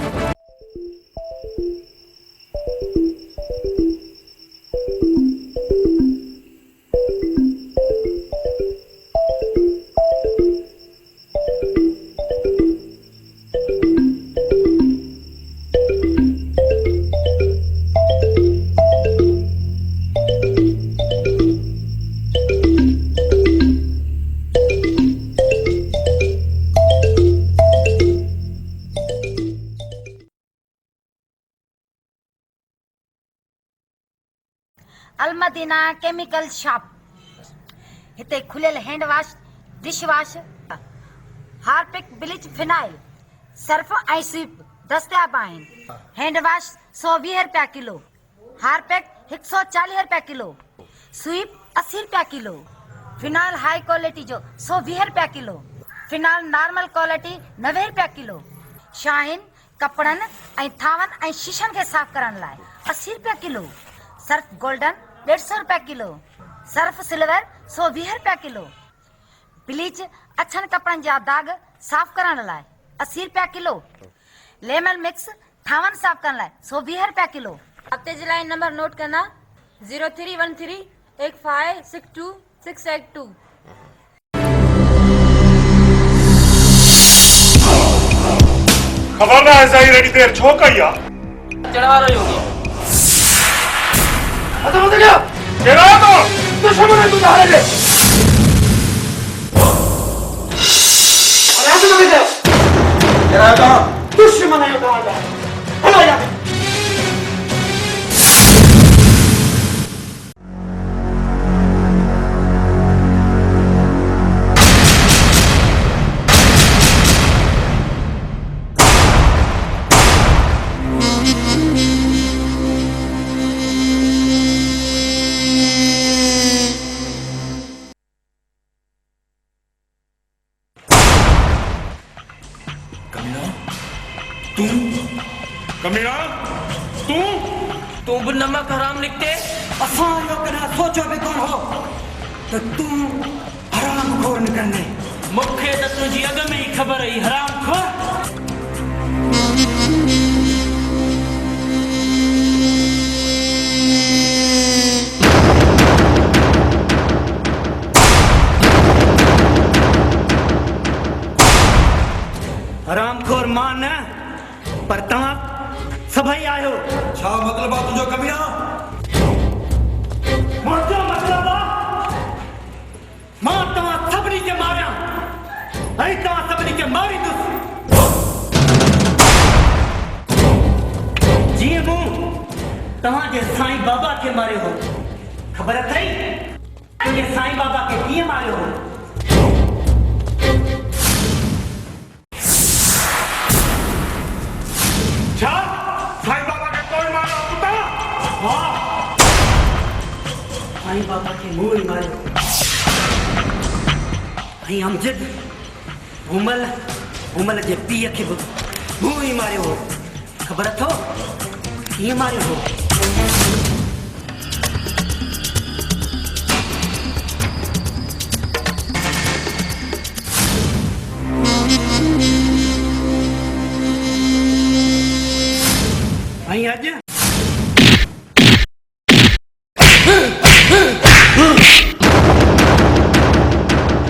अलमदीना केमिकल शॉप हिते खुलियल hand wash dish wash Harpic bleach phenyl Surf ऐं स्वीप दस्तियाब आहिनि हैंड वॉश 120 रुपया किलो हार्पिक 140 रुपया किलो स्वीप 80 रुपया किलो फिनाइल हाई क्वालिटी जो 120 रुपया किलो, फिनाइल नॉर्मल क्वालिटी 90 रुपया किलो, शाहीन कपड़न ऐं थावन ऐं शीशन के साफ करण लाइ 80 रुपया किलो, सर्फ गोल्डन 150 रुपया किलो, सर्फ सिल्वर 120 रुपया किलो, ब्लीच अछन कपड़न जा दाग साफ करण लाइ 80 रुपया किलो, लेमन मिक्स थावन साफ करण लाइ 120 रुपया किलो। हफ्ते जी लाइन नंबर नोट करना 03138562 खबर ना है जाहिर एडी देर छो कई आ चढ़ा रही होगी। अच्छा मत गया केड़ा तो दुश्मन है तू धारे दे अरे तो गया केड़ा तो दुश्मन है उठा जा हेलो जा कमीना तू भी नमक हराम लिखते असां जो कना सोचो भी कोन हो तो तू हराम खोर निकलने मूंखे त तुंहिंजी अॻ में ई ख़बर हुई हराम खोर। हरामखोर मां न पर तव्हां सभई आहियो। छा मतलब आहे तुंहिंजो कमीना? मुंहिंजो मतलब आहे मां तव्हां सभिनी खे मारियां ऐं तव्हां सभिनी खे मारींदुसि जीअं मूं तव्हांजे साईं बाबा खे मारियो हो। ख़बर अथई तुंहिंजे साईं बाबा खे कीअं मारियो हो? छा साईं बाबा के कोई मारा पुता? हाँ साईं बाबा खे मूं ई मारियो ऐं अमजद उमल जे पीउ खे बि मूं ई मारियो हो। ख़बर अथव कीअं मारियो हो? ऐं अॼु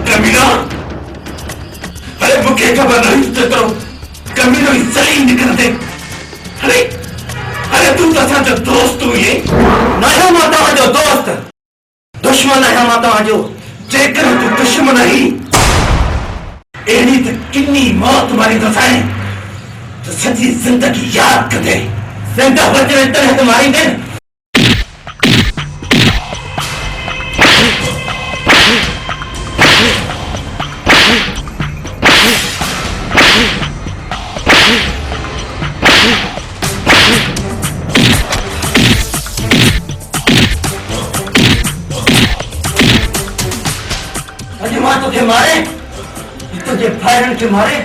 कमीना अरे मुझे खबर नहीं तो कमीनो ही सलीम निकलते अरे अरे तू तो जो दोस्त तू ये नया माता जो दोस्त दुश्मन है माता जो जेकर तू दुश्मन ही एनी तो किन्नी मौत मारी तो साए तो सजी जिंदगी याद कर दे जिंदा बचे तरह तुम्हारी दिन अॼु मां तोखे मारे तुंहिंजे भाइरनि खे मारे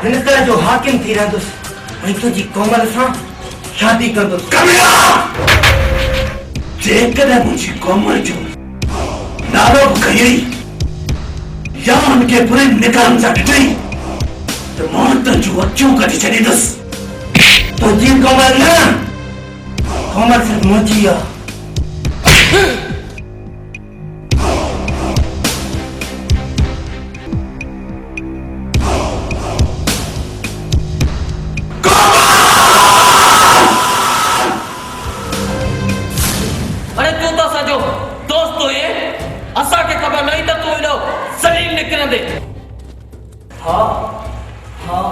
हिन तरह जो हाकिम थी रहंदुसि ऐं तुंहिंजी कोमल सां शादी कंदुसि। कमीना जेकर मुझे कोमल जो नालो कई या उनके पूरे निकाम से ॾिठई तो मौत जो अचूं कढी छॾींदुसि। तुंहिंजी कोमल न कोमल सिर्फ मुंहिंजी आहे। अरे तू तो असांजो दोस्त हुए असांखे ख़बर नहीं त तू हेॾो सलीम निकिरंदे। हाँ हाँ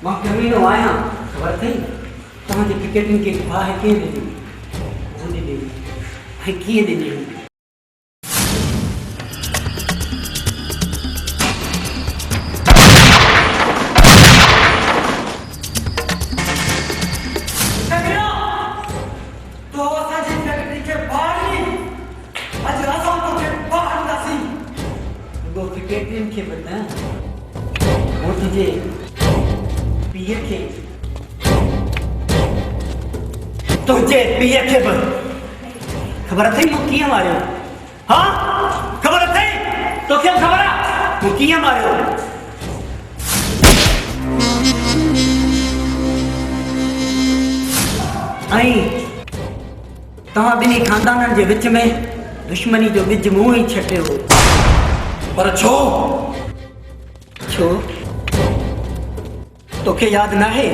मां कमीनो आहियां। ख़बर अथई तव्हांजी टिकेटुनि खे बाहि कीअं ॾिनी ऐं कीअं ॾिनी? तो असांजी टिकेटुनि खे बाहि ॾिनी सेक्रेटरी खे बता वो तुझे पीए खे तुझे पीए खे खबर थी मु कीअं मारियो हाँ खबर थी तो क्या खबर आहे मु कीअं मारियो आई तव्हां ॿिन्ही खानदाननि जे विच में दुश्मनी जो ॿिज मुंहुं ई छटियो हो पर छो छो तोखे यादि न आहे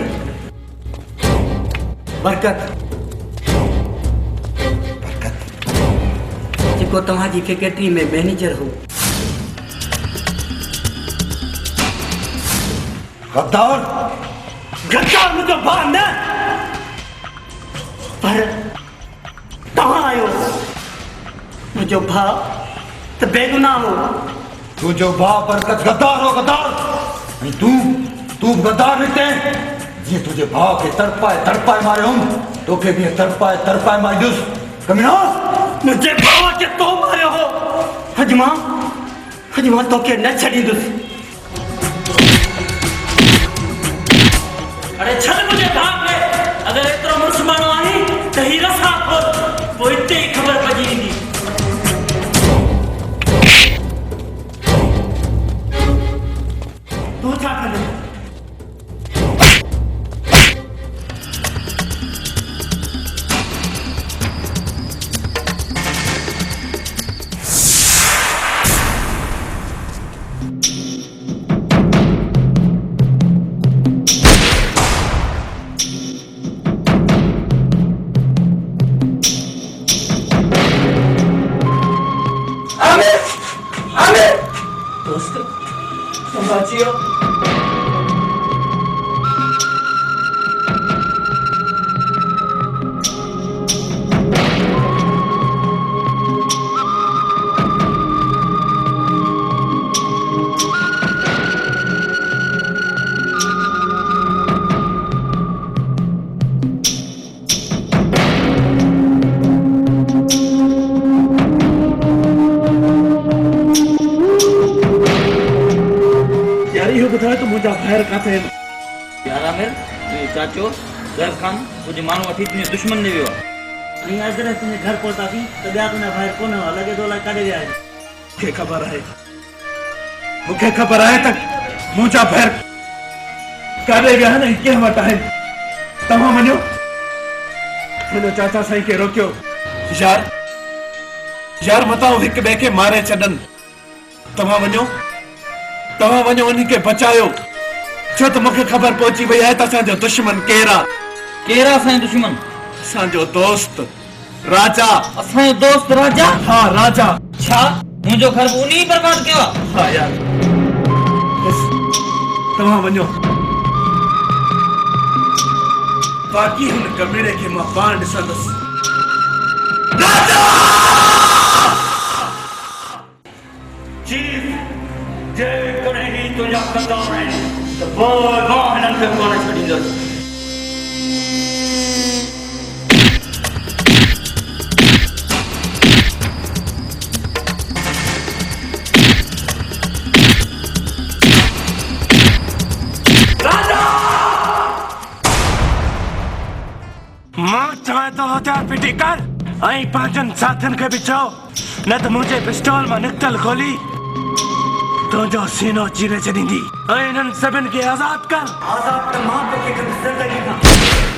बरकत जेको तव्हांजी फैक्ट्री में मैनेजर हो गद्दार गद्दार मुझे भाउ न पर तव्हां आयो मुंहिंजो भाउ त बेगुनाह हो तुझो भाउ बरकत गद्दार हो गद्दार ऐं तूं गद्दार निकिते जीअं तुंहिंजे भाउ खे तड़पाए मारियो तोखे बि तड़पाए मारियुसि कमीना मुंहिंजे भाउ खे तो मारियो हो अॼु मां तोखे न छॾींदुसि अरे छॾ मुंहिंजे भाउ खे अगरि एतिरो मुड़ुसु माण्हू आहे त ही रसा खोल पोइ हिते ई ख़बर पइजी वेंदी तूं छा कंदे दोस्त संभाचियो मुंहिंजा ख़ैर किथे आहिनि यार आमिर तुंहिंजो चाचो ज़ैब खान तुंहिंजे माण्हू वठी तुंहिंजे दुश्मन ॾे वियो आहे ऐं अॼु तुंहिंजे घर पहुतासीं त ॿिया तुंहिंजा ॿाहिरि कोन हुआ लॻे थो अलाए काॾे विया आहिनि मूंखे ख़बर आहे त मुंहिंजा ॿाहिरि काॾे विया आहिनि ऐं कंहिं वटि आहिनि तव्हां वञो मुंहिंजो चाचा साईं खे रोकियो यार मतां हिक ॿिए खे मारे छॾनि तव्हां वञो उन्ही खे बचायो छो त मूंखे ख़बर पहुची वई आहे त असांजो दुश्मन केरु आहे असांजो दुश्मन असांजो दोस्त राजा असांजो दोस्त राजा हाँ राजा छा मुंहिंजो घर उन ई बर्बाद कयो आहे हाँ यार बस तव्हां वञो बाक़ी हुन कमीड़े खे मां पाण ॾिसंदुसि राजा जेकॾहिं ही तुंहिंजा कंदार आहिनि त पोइ मां हिननि खे कोन छॾींदुसि मां चवां थो हथियार फिटी कर ऐं पंहिंजनि साथियुनि खे बि चओ न त मुंहिंजे पिस्टोल मां निकतल गोली तुंहिंजो सीनो चीरे छॾींदी ऐं हिननि सभिनि खे आज़ाद कर आज़ाद त मां तोखे कंदुसि ज़िंदगी खां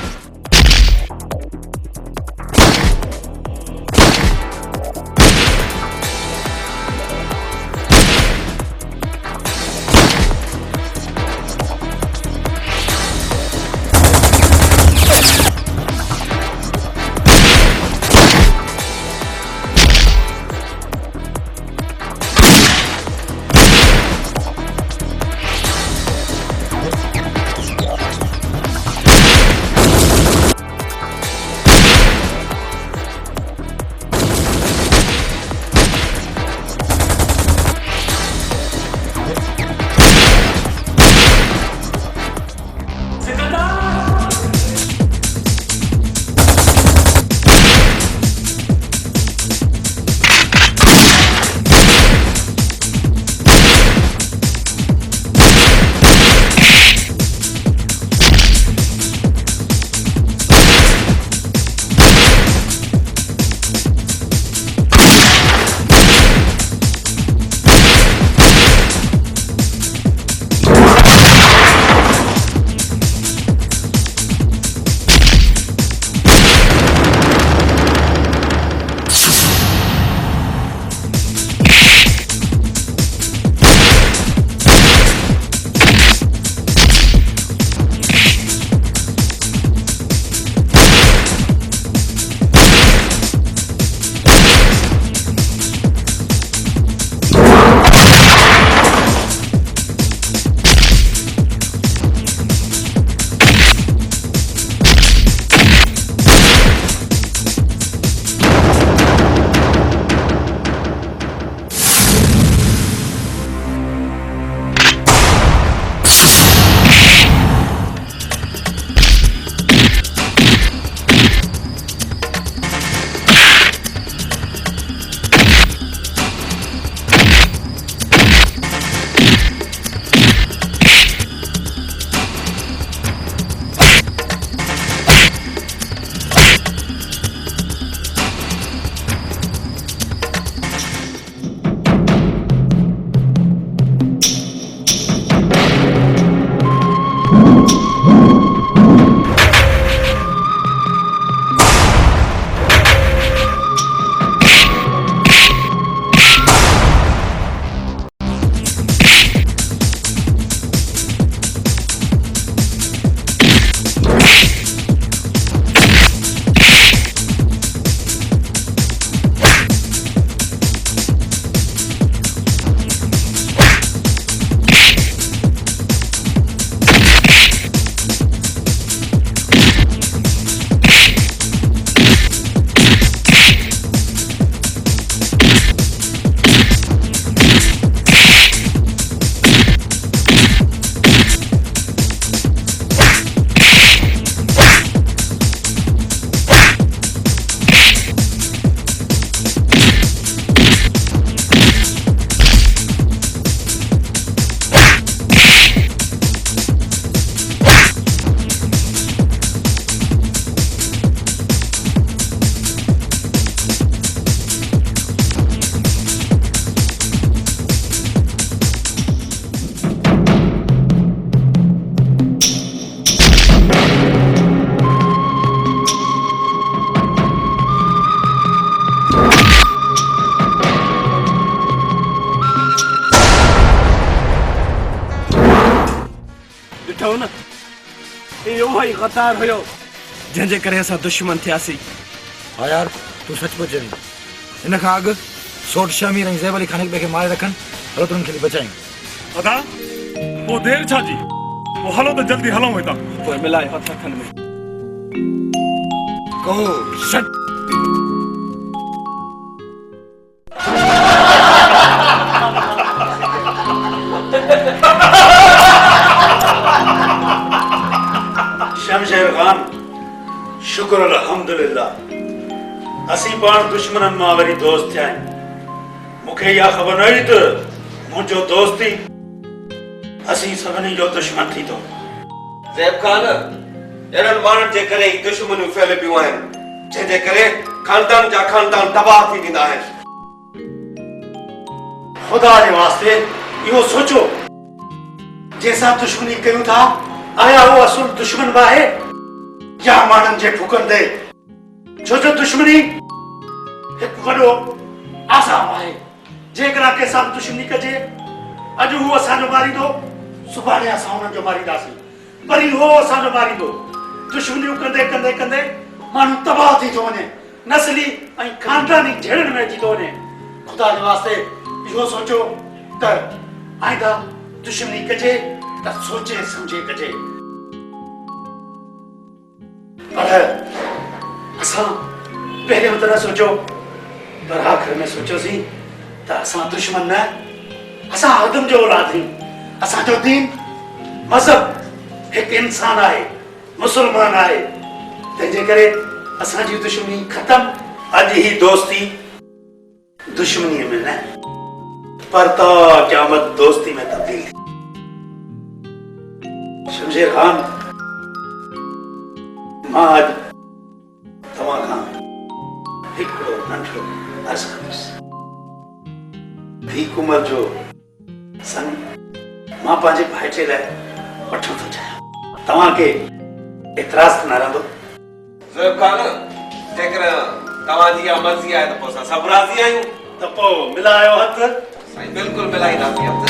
उहो ई गद्दार हुयो जंहिंजे करे असां दुश्मन थियासीं। हाँ यार तू सचमुच चवी इन खां अॻु सोट शमीर ऐं ज़ैब अली खान हिक ॿिए खे मारे रखनि। हलो तुरनि खे बचायूं। अदा पोइ देरि छा जी, पोइ हलो त जल्दी हलूं हितां। पोइ मिलाए हथ रखनि में कहो सच। शमशेर खान शुक्र अल्हम्दुलिल्लाह असीं पाण दुश्मननि मां वरी दोस्त थिया आहियूं। मूंखे इहा ख़बर न हुई त मुंहिंजो दोस्त ई असीं सभिनी जो दुश्मन थी थो। ज़ैब ख़ान अहिड़नि माण्हुनि जे करे ई दुश्मनियूं फैले पियूं आहिनि जंहिंजे करे खानदान जा खानदान तबाह थी वेंदा आहिनि। खुदा जे वास्ते इहो सोचो जंहिंसां दुश्मनी कयूं था आया उहो असुल दुश्मन बि आहे या माण्हुनि जे ठुकनि ते। छो जो दुश्मनी हिकु वॾो आज़ाब आहे। जेकॾहिं कंहिंसां दुश्मनी कजे अॼु उहो असांजो मारींदो सुभाणे असां हुननि जो मारींदासीं वरी उहो असांजो मारींदो। दुश्मनियूं कंदे कंदे कंदे माण्हू तबाह थी थो वञे नस्ली ऐं खानदानी झेड़नि में अची थो वञे। खुदा जे वास्ते इहो सोचो त आइंदा दुश्मनी कजे त सोचे समझे कजे। पर असां पहिरियों त न सोचो पर आख़िर में सोचियोसीं त असां दुश्मन न असां आदम जो औलाद आहियूं। असांजो दीन मज़हब हिकु इंसान आहे मुस्लमान आहे तंहिंजे करे असांजी दुश्मनी ख़तम। अॼु ही दोस्ती दुश्मनीअ में न पर तो क़यामत दोस्ती में तब्दील थी। शमशेर खान मां अॼु तव्हां खां हिकिड़ो नंढिड़ो अर्ज़ु कंदुसि। धीउ कुंवर जो सन मां पंहिंजे भाइटे लाइ वठणु थो चाहियां। तव्हांखे एतिराज़ न रहंदो? ज़ैब ख़ान जेकर तव्हांजी इहा मर्ज़ी आहे त पोइ असां सभु राज़ी आहियूं। त पोइ मिलायो हथ। साईं बिल्कुलु मिलाईंदासीं हथ।